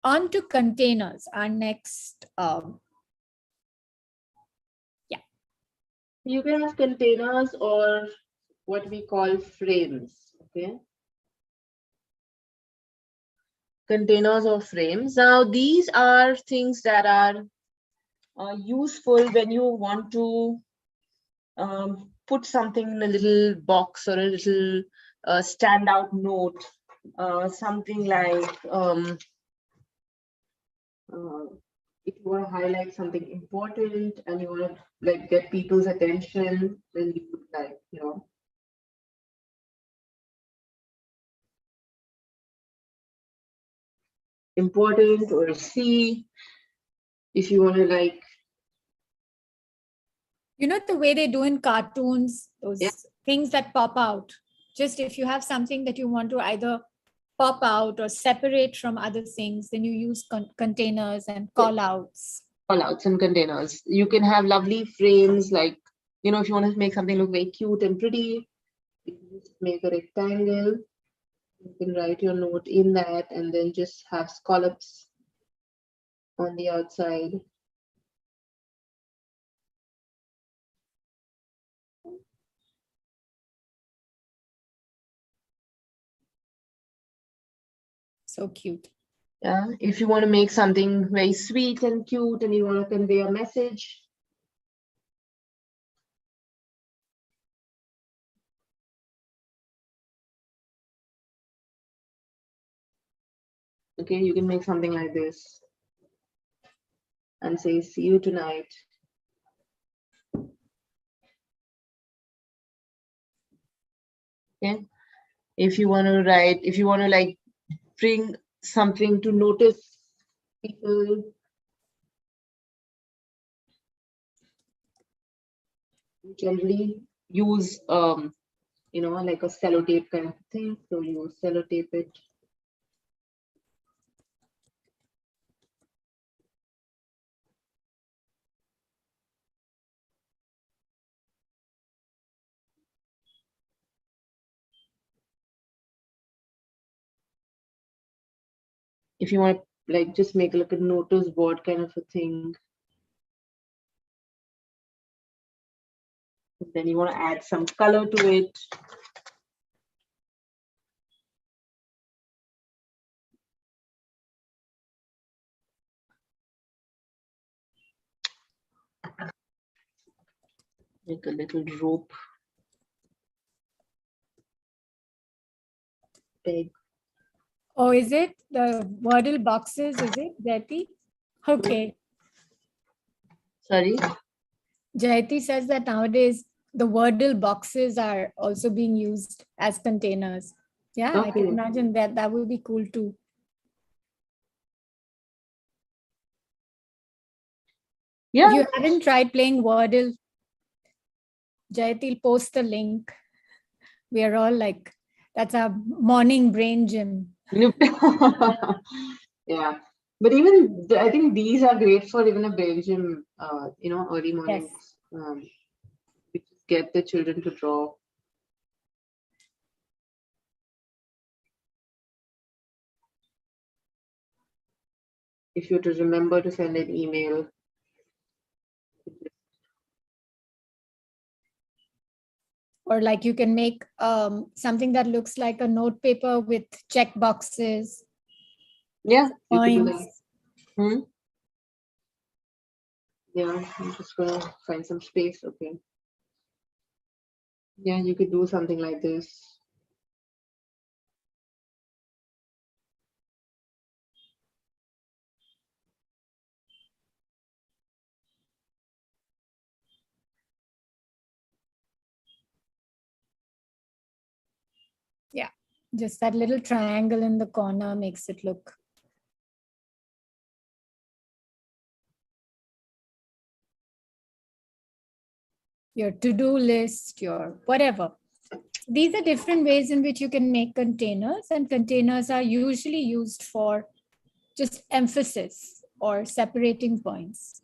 On to containers, our next. you can have containers or what we call frames. Okay. Containers or frames. Now, these are things that are useful when you want to put something in a little box or a little standout note, something like if you want to highlight something important and you want to like get people's attention, then you put like, important or C. If you want to like, The way they do in cartoons, those Yeah. things that pop out. Just if you have something that you want to either pop out or separate from other things, then you use containers and call outs. callouts and containers. You can have lovely frames like, if you want to make something look very cute and pretty, you can just make a rectangle. You can write your note in that and then just have scallops on the outside. So cute. Yeah, if you want to make something very sweet and cute and you want to convey a message, Okay, you can make something like this and say, see you tonight. Okay. If you want to write, if you want to like bring something to notice people, you generally use you know, like a sellotape kind of thing. So you sellotape it. If you want to like just make like a notice board kind of a thing. Then you want to add some color to it. Make a little rope peg. Oh, is it the Wordle boxes? Is it, Jayati? Okay. Sorry. Jayati says that nowadays the Wordle boxes are also being used as containers. Yeah, I can Okay. imagine that. That would be cool too. Yeah. If you haven't tried playing Wordle, Jayati will post the link. We are all like, that's our morning brain gym. Yeah. But even I think these are great for even a Belgium, you know, early mornings. Yes. We just get the children to draw. If you to remember to send an email. Or like you can make something that looks like a note paper with check boxes. Yeah. You could do that. Points. Yeah, I'm just gonna find some space. Okay. Yeah, you could do something like this. Yeah, just that little triangle in the corner makes it look. Your to-do list, your whatever. These are different ways in which you can make containers, and containers are usually used for just emphasis or separating points.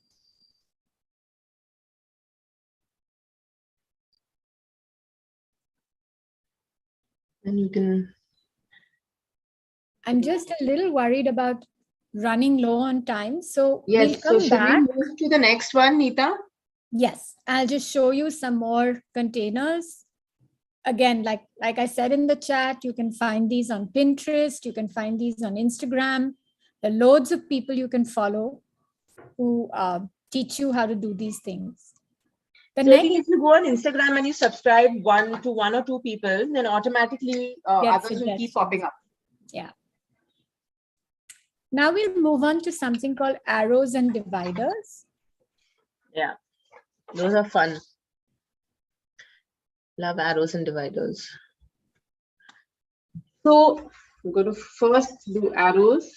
And you can. I'm just a little worried about running low on time. So Yes. we'll So come should back. we move to the next one, Neeta? Yes, I'll just show you some more containers. Again, like I said in the chat, you can find these on Pinterest, you can find these on Instagram. There are loads of people you can follow who teach you how to do these things. The So I next, think if you go on Instagram and you subscribe to one or two people, then automatically others will keep suggestions. popping up. Yeah. Now we'll move on to something called arrows and dividers. Yeah, those are fun. Love arrows and dividers. So we're going to first do arrows.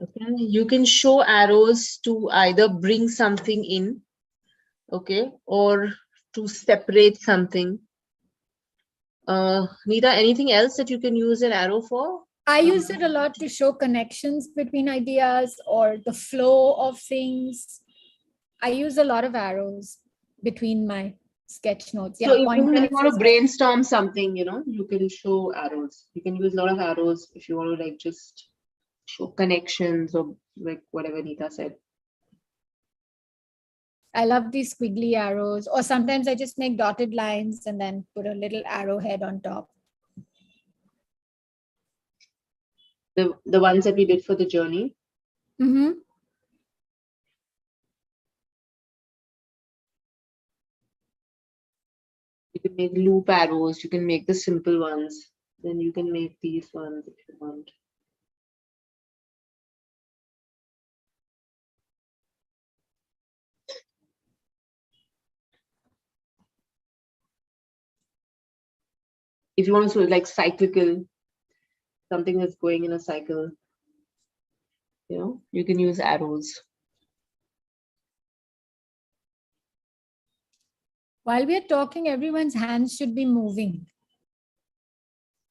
Okay, you can show arrows to either bring something in, okay, or to separate something. Neeta, anything else that you can use an arrow for? I use it a lot to show connections between ideas or the flow of things. I use a lot of arrows between my sketch notes. So Yeah, even when you pointers want as to well. brainstorm something, you know, you can show arrows. You can use a lot of arrows if you want to like just show connections or like whatever Neeta said. I love these squiggly arrows, or sometimes I just make dotted lines and then put a little arrowhead on top. The ones that we did for the journey. Mm-hmm. You can make loop arrows, you can make the simple ones. Then you can make these ones if you want. If you want to like cyclical, something that's going in a cycle, you know, you can use arrows. While we are talking, everyone's hands should be moving.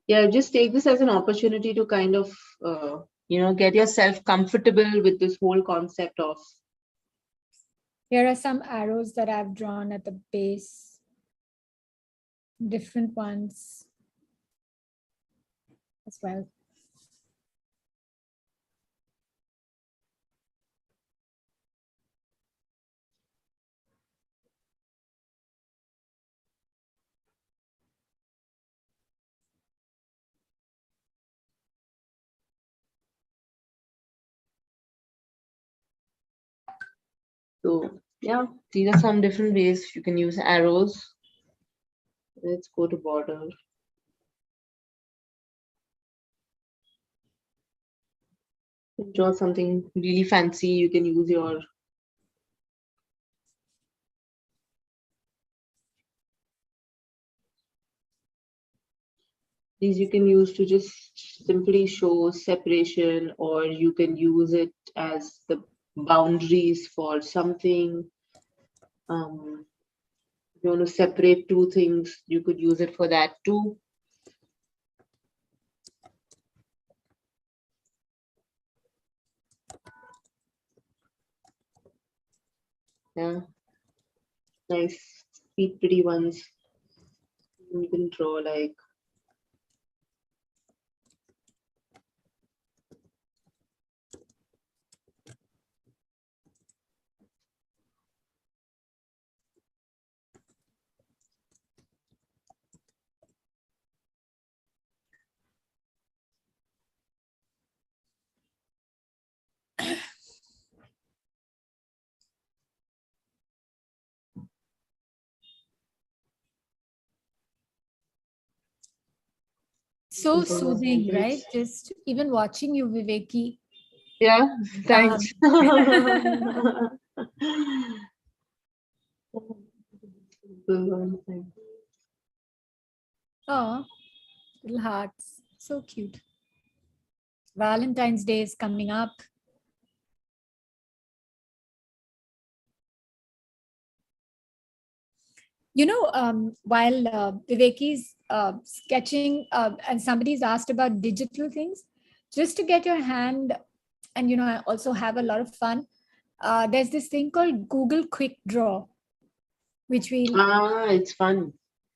Yeah, just take this as an opportunity to kind of, you know, get yourself comfortable with this whole concept of. Here are some arrows that I've drawn at the base. Different ones as well. So yeah, these are some different ways you can use arrows. Let's go to border. Draw something really fancy. You can use your these you can use to just simply show separation, or you can use it as the boundaries for something. If you want to separate two things, you could use it for that too. Yeah, nice, sweet, pretty ones. You can draw like. So Simple soothing, boundaries. right? Just even watching you, Viveki. Yeah, thanks. Oh, little hearts. So cute. Valentine's Day is coming up. You know, while Viveki's sketching and somebody's asked about digital things, just to get your hand and, you know, I also have a lot of fun. There's this thing called Google Quick Draw, which we, It's fun.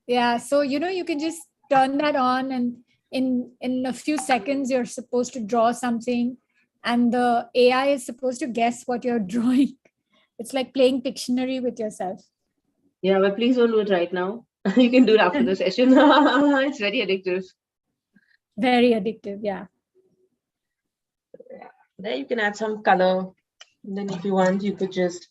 yeah. So, you know, you can just turn that on and in a few seconds, you're supposed to draw something and the AI is supposed to guess what you're drawing. It's like playing Pictionary with yourself. Yeah, but please don't do it right now. You can do it after the session. It's very addictive. Very addictive, yeah. There you can add some color. And then if you want, you could just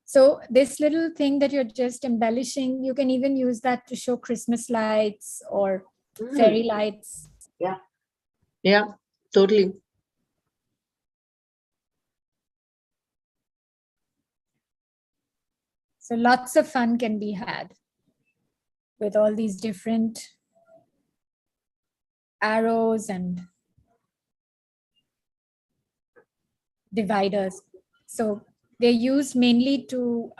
So this little thing that you're just embellishing, you can even use that to show Christmas lights or fairy lights. Yeah. Yeah, totally. So lots of fun can be had with all these different arrows and dividers. So they're used mainly to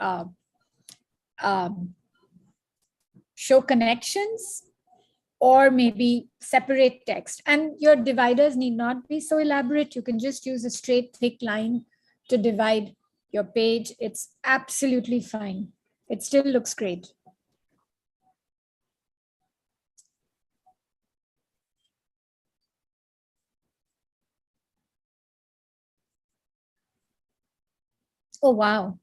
show connections or maybe separate text. And your dividers need not be so elaborate. You can just use a straight, thick line to divide your page. It's absolutely fine. It still looks great. Oh, wow.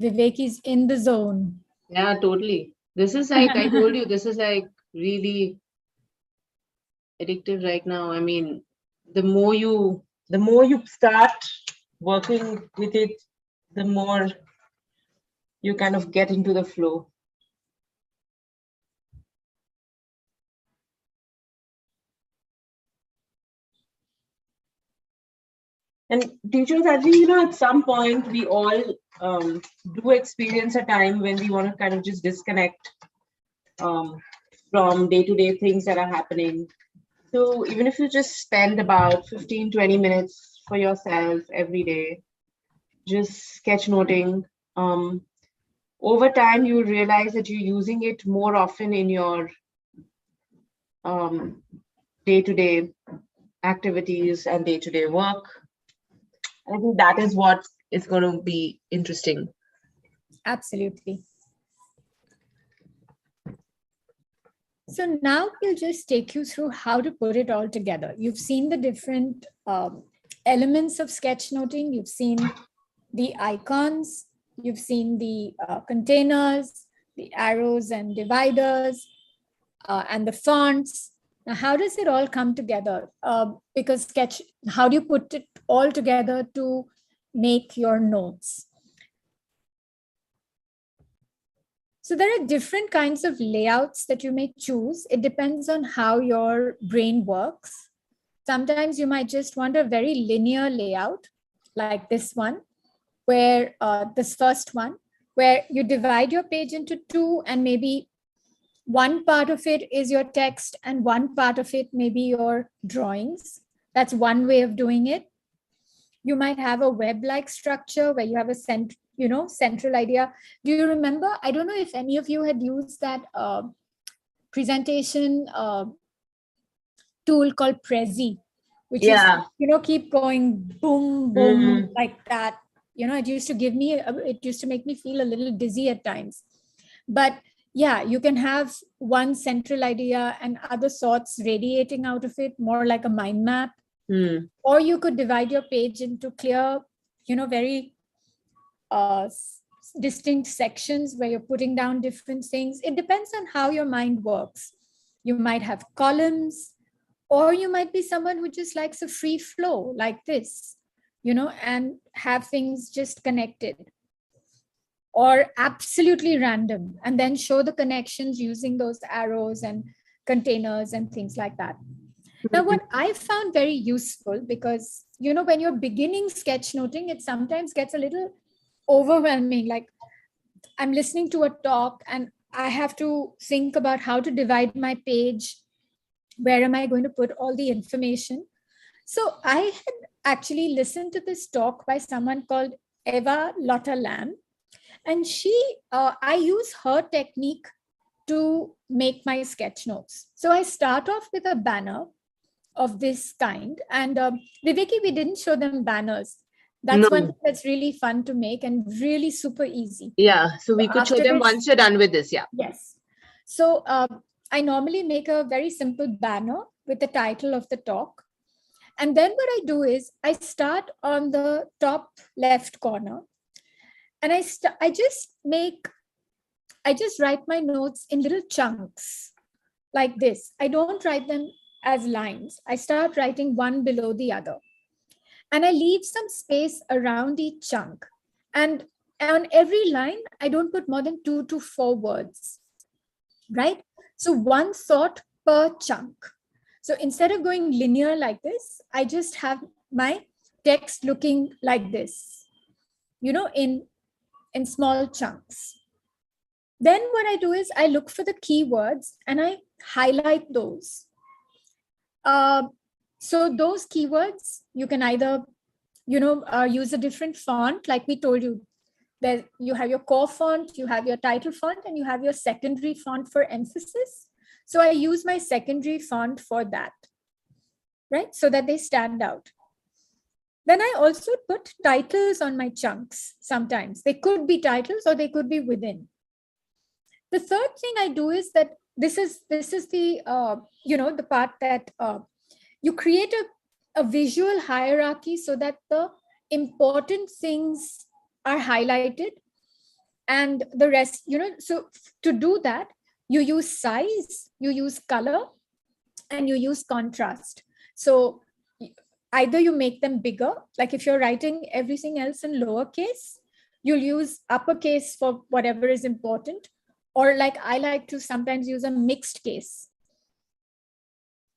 Viveki's in the zone. Yeah, totally. This is like, I told you, this is like really addictive right now. I mean, the more you start working with it, the more you kind of get into the flow. And teachers, I think, you know, at some point we all do experience a time when we want to kind of just disconnect from day-to-day things that are happening. So even if you just spend about 15-20 minutes for yourself every day, just sketchnoting, over time you realize that you're using it more often in your day-to-day activities and day-to-day work. I think that is what is going to be interesting. Absolutely. So now we'll just take you through how to put it all together. You've seen the different elements of sketchnoting. You've seen the icons. You've seen the containers, the arrows and dividers, and the fonts. Now, how does it all come together? Because how do you put it all together to make your notes? So there are different kinds of layouts that you may choose. It depends on how your brain works. Sometimes you might just want a very linear layout, like this one, where this first one, where you divide your page into two, and maybe one part of it is your text and one part of it may be your drawings. That's one way of doing it. You might have a web-like structure where you have a central idea. Do you remember? I don't know if any of you had used that presentation tool called Prezi, which is, keep going boom, boom, like that. It used to make me feel a little dizzy at times. But yeah, you can have one central idea and other sorts radiating out of it, more like a mind map. Or you could divide your page into clear, very distinct sections where you're putting down different things. It depends on how your mind works. You might have columns, or you might be someone who just likes a free flow like this, and have things just connected, or absolutely random, and then show the connections using those arrows and containers and things like that. Now, what I found very useful, because, when you're beginning sketchnoting, it sometimes gets a little overwhelming. Like, I'm listening to a talk and I have to think about how to divide my page. Where am I going to put all the information? So I had actually listened to this talk by someone called Eva Lotta Lamb. And I use her technique to make my sketch notes. So I start off with a banner of this kind. And Viveki, we didn't show them banners. That's one that's really fun to make and really super easy. Yeah, so we could show them once you're done with this, yeah. Yes. So I normally make a very simple banner with the title of the talk. And then what I do is I start on the top left corner. And I just write my notes in little chunks like this. I don't write them as lines. I start writing one below the other. And I leave some space around each chunk. And on every line, I don't put more than 2 to 4 words, right? So one thought per chunk. So instead of going linear like this, I just have my text looking like this, in small chunks. Then what I do is I look for the keywords and I highlight those. So those keywords, you can either, use a different font, like we told you, that you have your core font, you have your title font, and you have your secondary font for emphasis. So I use my secondary font for that, right? So that they stand out. Then I also put titles on my chunks sometimes. They could be titles or they could be within. The third thing I do is that this is the, the part that you create a visual hierarchy so that the important things are highlighted And the rest, so to do that, you use size, you use color, and you use contrast. So either you make them bigger, like if you're writing everything else in lowercase, you'll use uppercase for whatever is important. Or like I like to sometimes use a mixed case.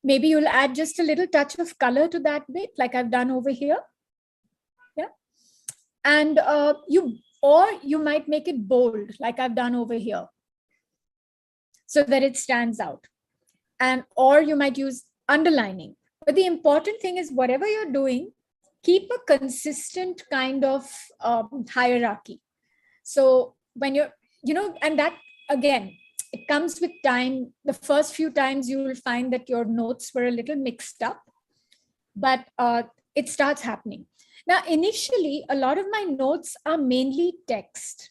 Maybe you'll add just a little touch of color to that bit, like I've done over here. Yeah. And you might make it bold, like I've done over here, so that it stands out. Or you might use underlining. But the important thing is, whatever you're doing, keep a consistent kind of hierarchy. So when you're, and that again, it comes with time. The first few times you will find that your notes were a little mixed up, but it starts happening. Now, initially, a lot of my notes are mainly text.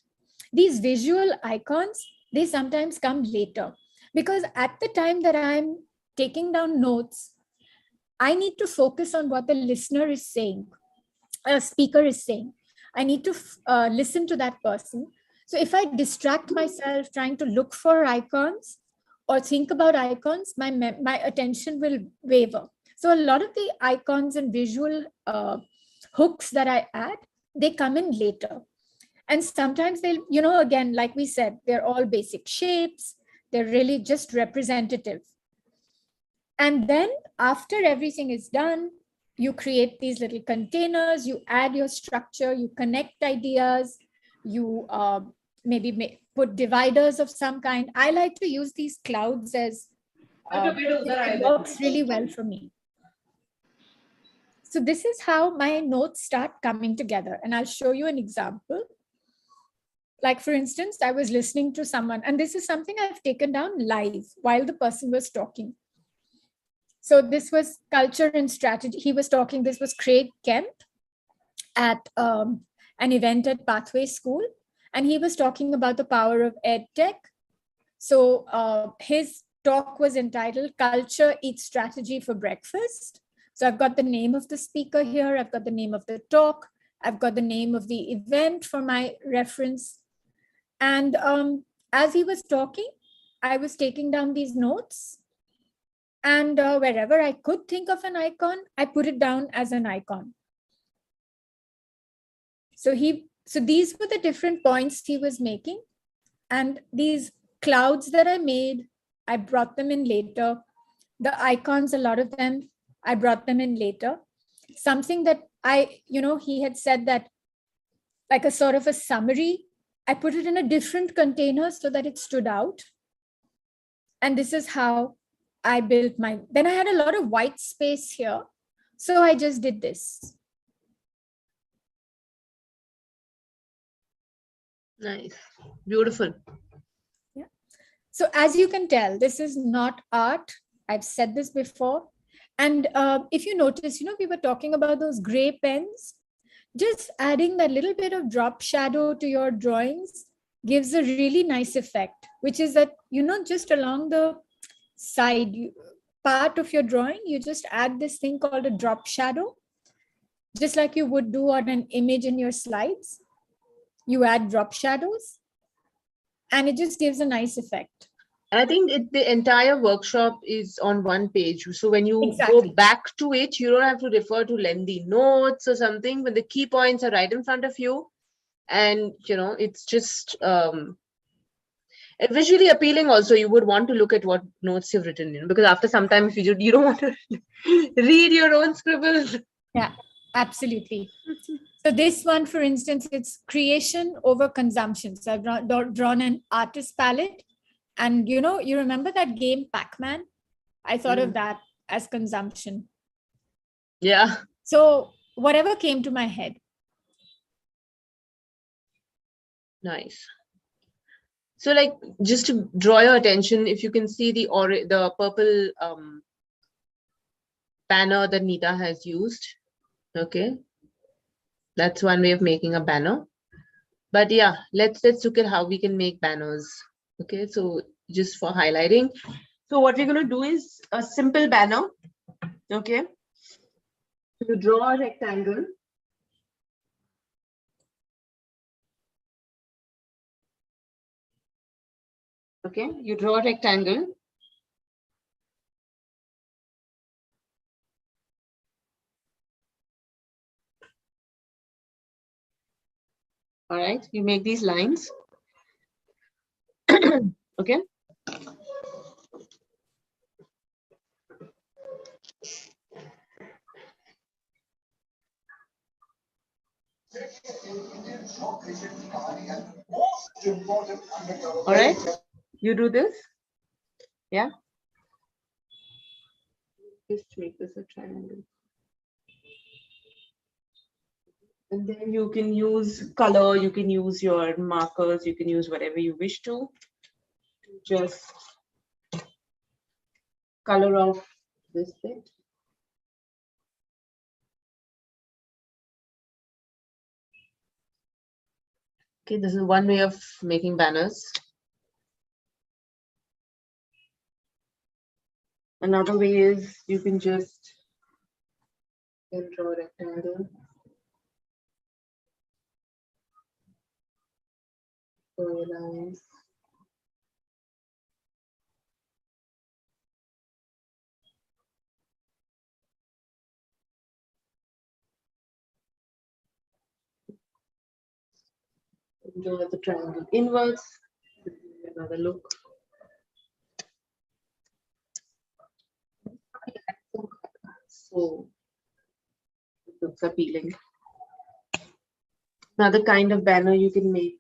These visual icons, they sometimes come later, because at the time that I'm taking down notes, I need to focus on what the listener is saying, speaker is saying. I need to listen to that person. So if I distract myself trying to look for icons or think about icons, my attention will waver. So a lot of the icons and visual hooks that I add, they come in later. And sometimes they'll, again, like we said, they're all basic shapes. They're really just representative. And then after everything is done, you create these little containers, you add your structure, you connect ideas, you maybe put dividers of some kind. I like to use these clouds as, it works really well for me. So this is how my notes start coming together. And I'll show you an example. Like, for instance, I was listening to someone, and this is something I've taken down live while the person was talking. So this was culture and strategy. He was talking, this was Craig Kemp at an event at Pathway School. And he was talking about the power of EdTech. So his talk was entitled Culture Eats Strategy for Breakfast. So I've got the name of the speaker here. I've got the name of the talk. I've got the name of the event for my reference. And as he was talking, I was taking down these notes. And wherever I could think of an icon, I put it down as an icon. So these were the different points he was making. And these clouds that I made, I brought them in later. The icons, a lot of them, I brought them in later. Something that he had said that, like a sort of a summary, I put it in a different container so that it stood out. And this is how I built mine. Then I had a lot of white space here. So I just did this. Nice. Beautiful. Yeah. So as you can tell, this is not art. I've said this before. And if you notice, we were talking about those gray pens. Just adding that little bit of drop shadow to your drawings gives a really nice effect, which is that, just along the side part of your drawing, you just add this thing called a drop shadow, just like you would do on an image in your slides. You add drop shadows and it just gives a nice effect. And I think the entire workshop is on one page. So when you Exactly. go back to it, you don't have to refer to lengthy notes or something, when the key points are right in front of you. And, it's just visually appealing. Also, you would want to look at what notes you've written, because after some time, if you don't want to read your own scribbles. Yeah, absolutely. So this one, for instance, it's creation over consumption. So I've drawn an artist palette. And, you remember that game Pac-Man? I thought of that as consumption. Yeah. So whatever came to my head. Nice. So, like, just to draw your attention, if you can see the purple banner that Neeta has used. Okay. That's one way of making a banner. But yeah, let's look at how we can make banners. Okay, so just for highlighting. So what we're going to do is a simple banner. Okay. You draw a rectangle. Okay, you draw a rectangle. All right, you make these lines. Okay. All right, you do this. Yeah. Just make this a triangle. And then you can use color, you can use your markers, you can use whatever you wish to just color off this bit. Okay, this is one way of making banners. Another way is you can just draw a rectangle. Draw your lines. Draw the triangle inwards. Another look. So it looks appealing. Another kind of banner you can make.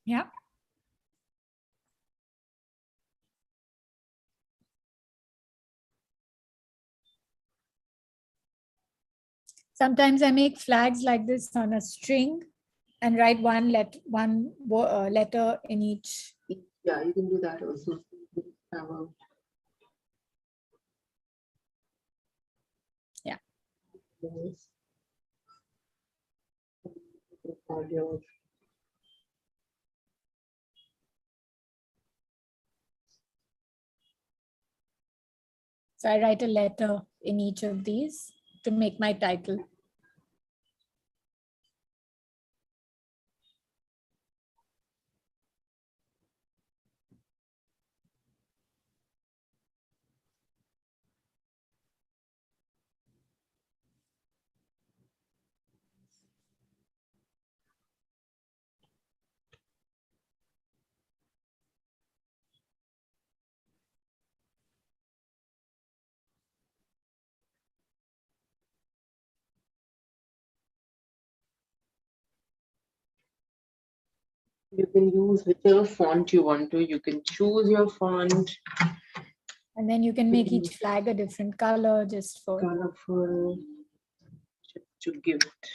Yeah. Sometimes I make flags like this on a string and write one letter in each. Yeah, you can do that also. Yeah. So I write a letter in each of these to make my title. You can use whichever font you want to. You can choose your font. And then you can make each flag a different color just for Colorful, to give it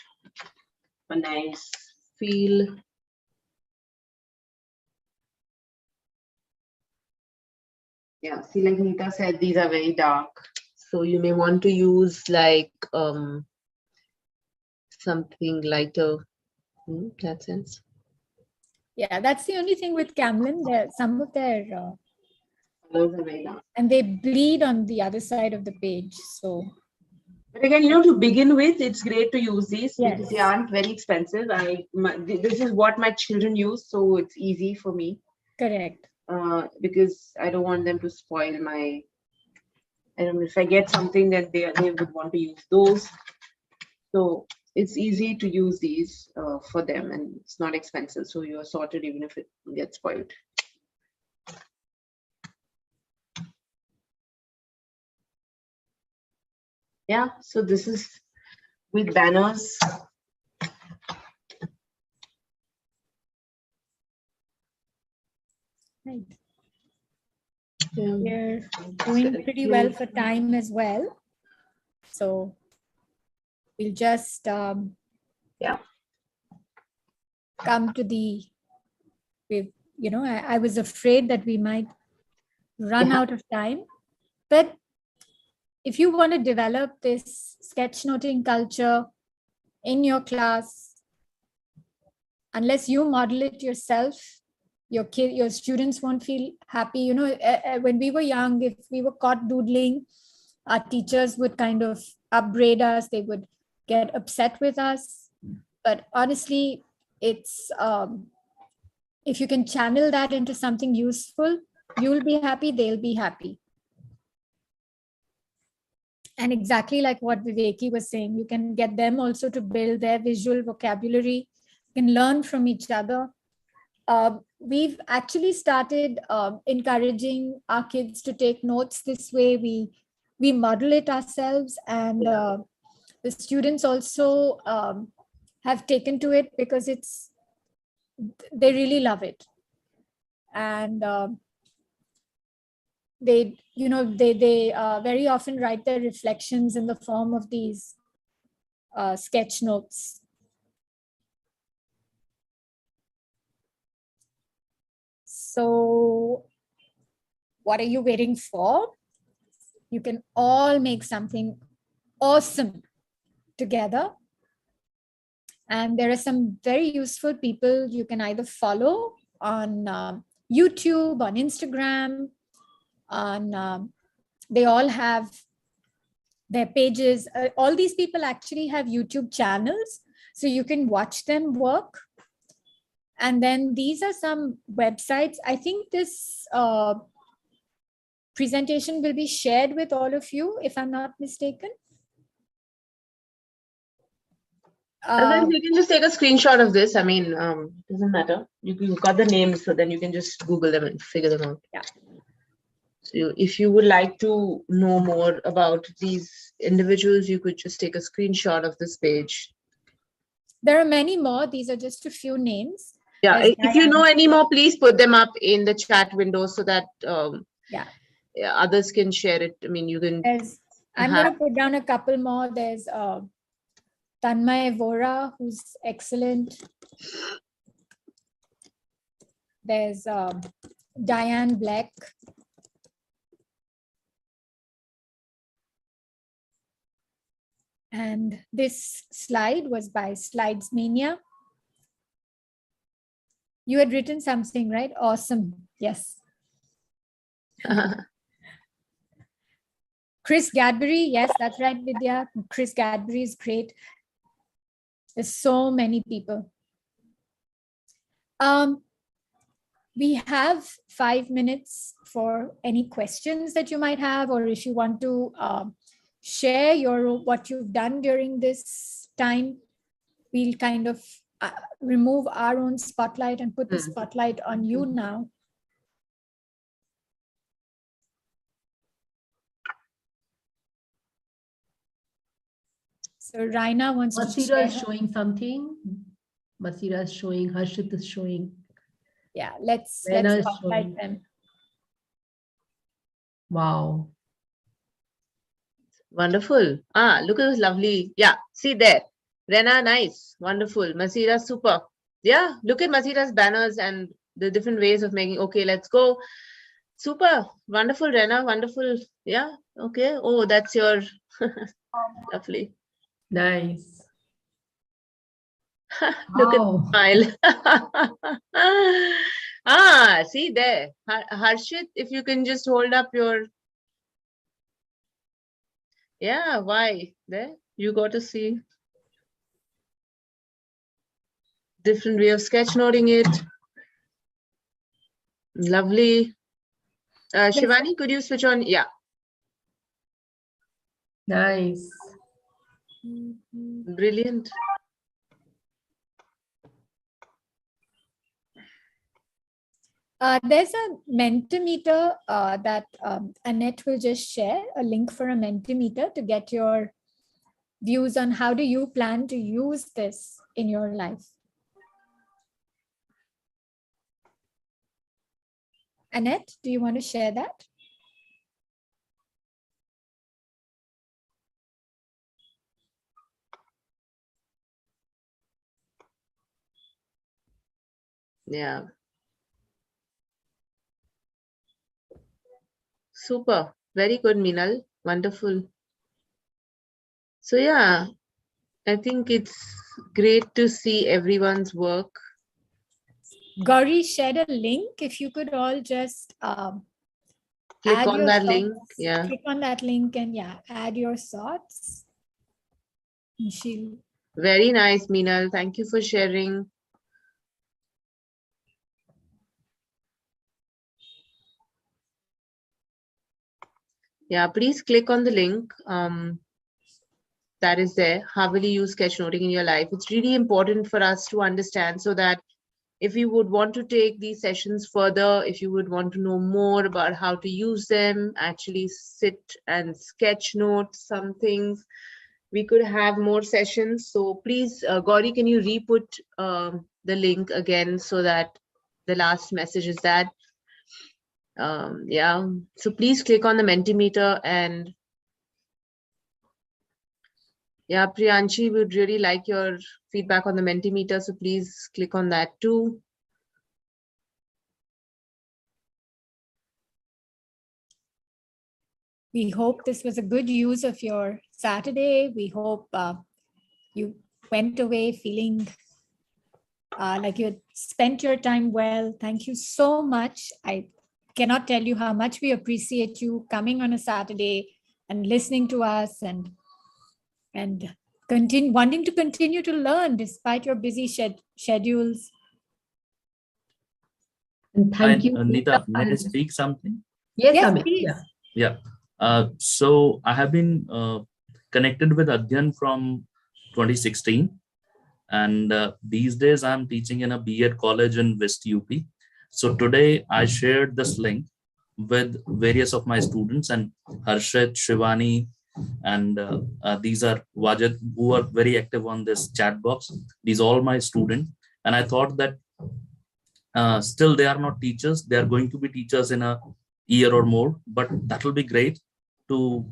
a nice feel. Yeah, see, like Nita said, these are very dark. So you may want to use like something lighter in that sense. Yeah, that's the only thing with Camlin. There, some of their Colors are very dark. and they bleed on the other side of the page. So, but again, you know, to begin with, it's great to use these because they Yes. aren't very expensive. This is what my children use, so it's easy for me. Correct. Because I don't want them to spoil my. I don't know, if I get something that they would want to use those. So it's easy to use these for them, and it's not expensive. So you're sorted even if it gets spoiled. Yeah, so this is with banners. Right. Yeah. We're doing pretty well for time as well. So we'll just Yeah. come to the, I was afraid that we might run out of time. But if you want to develop this sketchnoting culture in your class, unless you model it yourself, your students won't feel happy. You know, when we were young, if we were caught doodling, our teachers would kind of upbraid us. They would get upset with us. But honestly, it's if you can channel that into something useful, you'll be happy, they'll be happy. And exactly like what Viveki was saying, you can get them also to build their visual vocabulary, you can learn from each other. We've actually started encouraging our kids to take notes this way. We model it ourselves, and the students also have taken to it because they really love it. And they very often write their reflections in the form of these sketch notes. So what are you waiting for? You can all make something awesome together. And there are some very useful people you can either follow on YouTube, on Instagram, on they all have their pages. All these people actually have YouTube channels, so you can watch them work. And then these are some websites. I think this presentation will be shared with all of you, if I'm not mistaken. And then you can just take a screenshot of this. I mean, doesn't matter. You've got the names, so then you can just Google them and figure them out. Yeah. So if you would like to know more about these individuals, you could just take a screenshot of this page. There are many more. These are just a few names. Yeah, There's if you know any more, please put them up in the chat window so that others can share it. I mean, you can. I'm going to put down a couple more. There's Tanmay Vora, who's excellent. There's Diane Black. And this slide was by Slides Mania. You had written something, right? Awesome. Yes. Chris Gadbury. Yes, that's right, Vidya. Chris Gadbury is great. There's so many people. We have 5 minutes for any questions that you might have, or if you want to share what you've done during this time, we'll kind of remove our own spotlight and put the spotlight on you now. So Raina wants to share. Masira is showing something. Masira is showing. Harshit is showing. Yeah, let's spotlight them. Wow. Wonderful. Ah, look at this lovely. Yeah, see there. Rena, nice. Wonderful. Masira, super. Yeah, look at Masira's banners and the different ways of making. Okay, let's go. Super. Wonderful, Rena. Wonderful. Yeah, okay. Oh, that's your lovely. Nice. Look at the smile. Ah, see there. Harshit, if you can just hold up your. Yeah, why? There, you got to see. Different way of sketchnoting it. Lovely. Shivani, could you switch on? Yeah. Nice. Brilliant. There's a Mentimeter that Annette will just share, a link for a Mentimeter to get your views on how do you plan to use this in your life. Annette, do you want to share that? Yeah. Super. Very good, Minal. Wonderful. So yeah, I think it's great to see everyone's work. Gauri shared a link. If you could all just Click add on your that thoughts. link. Yeah. Click on that link and yeah, add your thoughts. And she'll Very nice, Meenal. Thank you for sharing. Yeah, please click on the link that is there. How will you use sketchnoting in your life? It's really important for us to understand so that if you would want to take these sessions further, if you would want to know more about how to use them, actually sit and sketch note some things, we could have more sessions. So please, Gauri, can you re-put the link again so that the last message is that, yeah. So please click on the Mentimeter and yeah, Priyanshi, would really like your feedback on the Mentimeter. So please click on that too. We hope this was a good use of your Saturday. We hope you went away feeling like you had spent your time well. Thank you so much. I cannot tell you how much we appreciate you coming on a Saturday and listening to us and wanting to continue to learn despite your busy schedules. And thank you. Nita, may I speak something? Yes, Yes, Amit. please. Yeah. So I have been connected with Adhyayan from 2016. And these days I'm teaching in a B.Ed college in West UP. So today I shared this link with various of my students, and Harshit, Shivani, and these are Wajid, who are very active on this chat box. These are all my students. And I thought that still they are not teachers. They are going to be teachers in a year or more, but that will be great to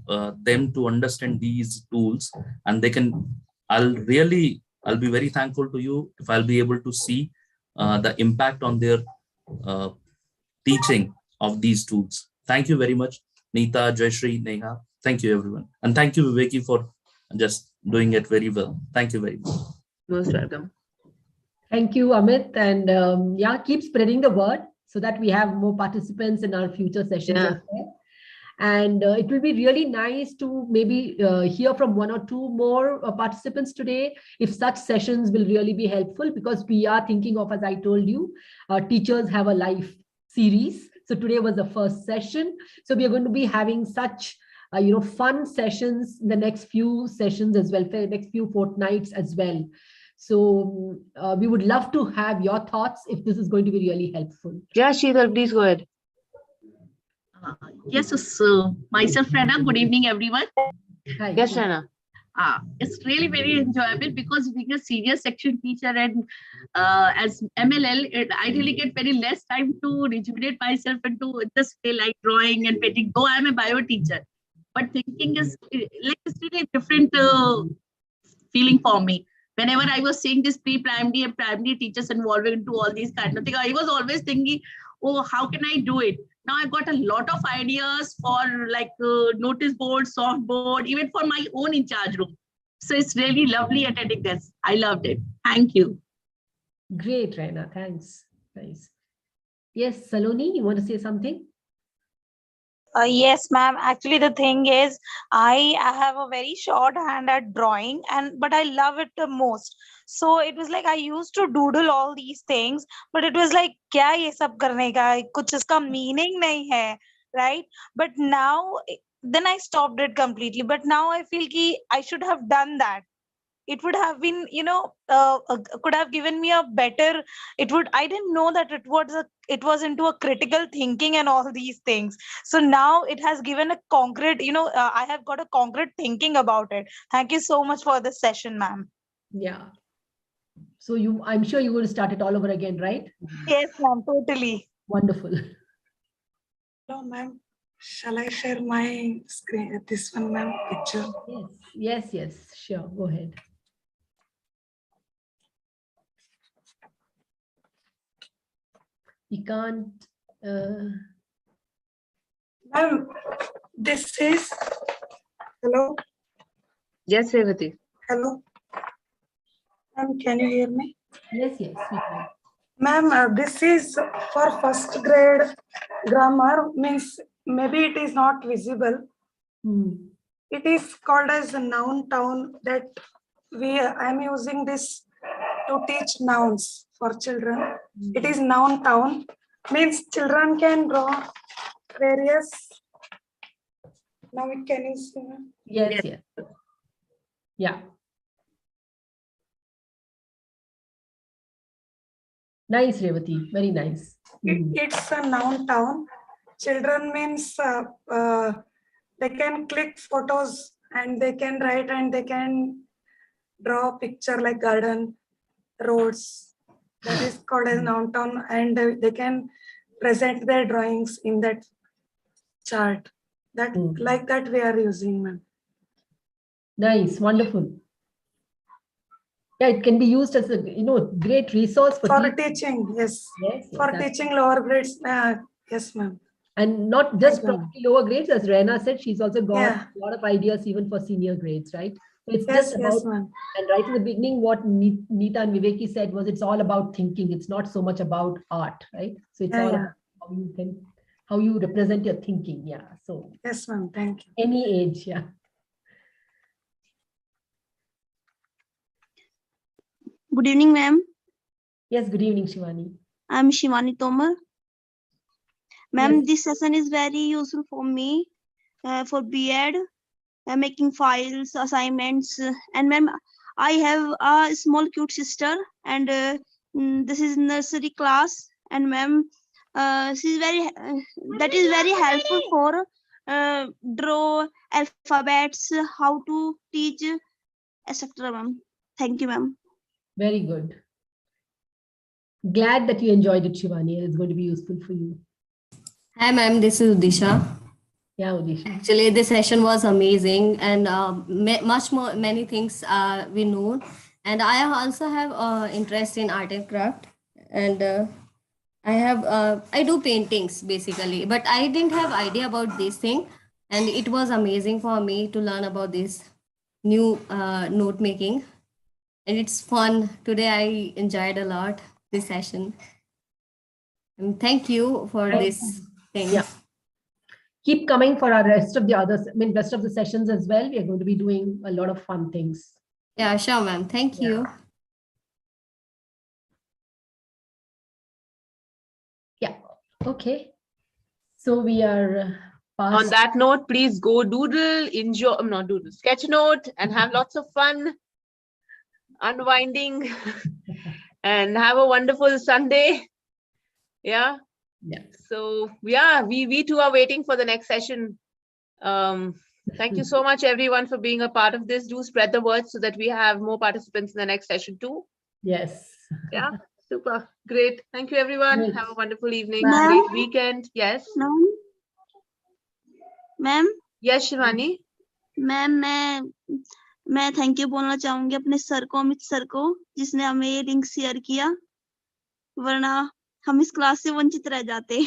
them to understand these tools, and they can, I'll be very thankful to you if I'll be able to see the impact on their teaching of these tools. Thank you very much, Neeta, Jayashree, Neha. Thank you, everyone. And thank you, Viveki, for just doing it very well. Thank you very much. Most welcome. Thank you, Amit. And yeah, keep spreading the word so that we have more participants in our future sessions. Yeah. As well. And it will be really nice to maybe hear from one or two more participants today, if such sessions will really be helpful, because we are thinking of, as I told you, teachers have a life series. So today was the first session. So we are going to be having such fun sessions in the next few sessions as well, for the next few fortnights as well. So we would love to have your thoughts if this is going to be really helpful. Yeah, Sheetal, please go ahead. Yes, so myself, Rana. Good evening, everyone. Hi. Yes, Rana. It's really very enjoyable because being a senior section teacher and as MLL, I really get very less time to rejuvenate myself and to just feel like drawing and painting, though I'm a bio teacher. But thinking is like it's really a different feeling for me. Whenever I was seeing this pre-primary and primary teachers involved into all these kind of things, I was always thinking, oh, how can I do it? Now I've got a lot of ideas for like notice board, soft board, even for my own in charge room. So it's really lovely attending this. I loved it. Thank you. Great, Raina. Thanks. Nice. Yes, Saloni, you want to say something? Yes, ma'am. Actually, the thing is, I have a very short hand at drawing, but I love it the most. So it was like I used to doodle all these things, but it was like, क्या ये सब करने का? कुछ इसका meaning नहीं है, right? But now, then I stopped it completely. But now I feel कि I should have done that. It would have been, could have given me a better. I didn't know that it was into a critical thinking and all these things. So now it has given a concrete, I have got a concrete thinking about it. Thank you so much for this session, ma'am. Yeah. So I'm sure you will start it all over again, right? Yes, ma'am, totally. Wonderful. Hello, ma'am. Shall I share my screen? This one, ma'am, picture. Yes. Sure. Go ahead. You can't. Ma'am, this is. Hello. Yes, Revati. Hello. Ma'am, can you hear me? Yes, we can. Ma'am, this is for first grade grammar, means maybe it is not visible. It is called as a noun town that I am using this to teach nouns for children. It is noun town, means children can draw various. Now it can you see? Yes, yes. Yeah. Nice, Revati. Very nice. It's a noun town. Children means they can click photos and they can write and they can draw a picture like garden, roads. That is called as noun town, and they can present their drawings in that chart. That like that we are using, ma'am. Nice, wonderful. Yeah, it can be used as a great resource for teaching. Yes. Yes, For teaching lower grades. Yes, ma'am. And not just Thank you. probably lower grades, as Reina said, she's also got Yeah. a lot of ideas even for senior grades, right? So it's Yes, just yes, about, ma'am. and right in the beginning, what Neeta and Viveki said was it's all about thinking. It's not so much about art, right? So it's all about how you represent your thinking. Yeah. So yes, ma'am. Thank you. Any age, yeah. Good evening, ma'am. Yes, good evening, Shivani. I'm Shivani Tomar. Ma'am, Yes. this session is very useful for me for B.Ed, making files, assignments. And ma'am, I have a small cute sister, and this is nursery class. And ma'am, she's that is very helpful for draw alphabets, how to teach, etc. Ma'am. Thank you, ma'am. Very good. Glad that you enjoyed it, Shivani. It's going to be useful for you. Hi, ma'am. This is Udisha. Yeah, Udisha. Actually, this session was amazing, and many things we know. And I also have interest in art and craft, and I do paintings basically, but I didn't have idea about this thing, and it was amazing for me to learn about this new note making, and it's fun. Today I enjoyed a lot this session, and thank you for this thing. Yeah. Keep coming for our rest of the sessions as well. We are going to be doing a lot of fun things. Yeah, sure, ma'am. Thank you. Yeah. Okay. So we are past. On that note, please go doodle, enjoy, not doodle, sketch note, and have lots of fun, unwinding, and have a wonderful Sunday. Yeah. Yeah. So yeah, we too are waiting for the next session. Thank you so much, everyone, for being a part of this. Do spread the word so that we have more participants in the next session too. Yes. Yeah, super. Great. Thank you, everyone. Great. Have a wonderful evening. Ma'am? Great weekend. Yes. Ma'am? Yes, Shivani. Ma'am मैं thank you बोलना चाहूंगी अपने sir को, Amit sir को, जिसने हमें ये link share किया, वरना हम इस क्लास से वंचित रह जाते।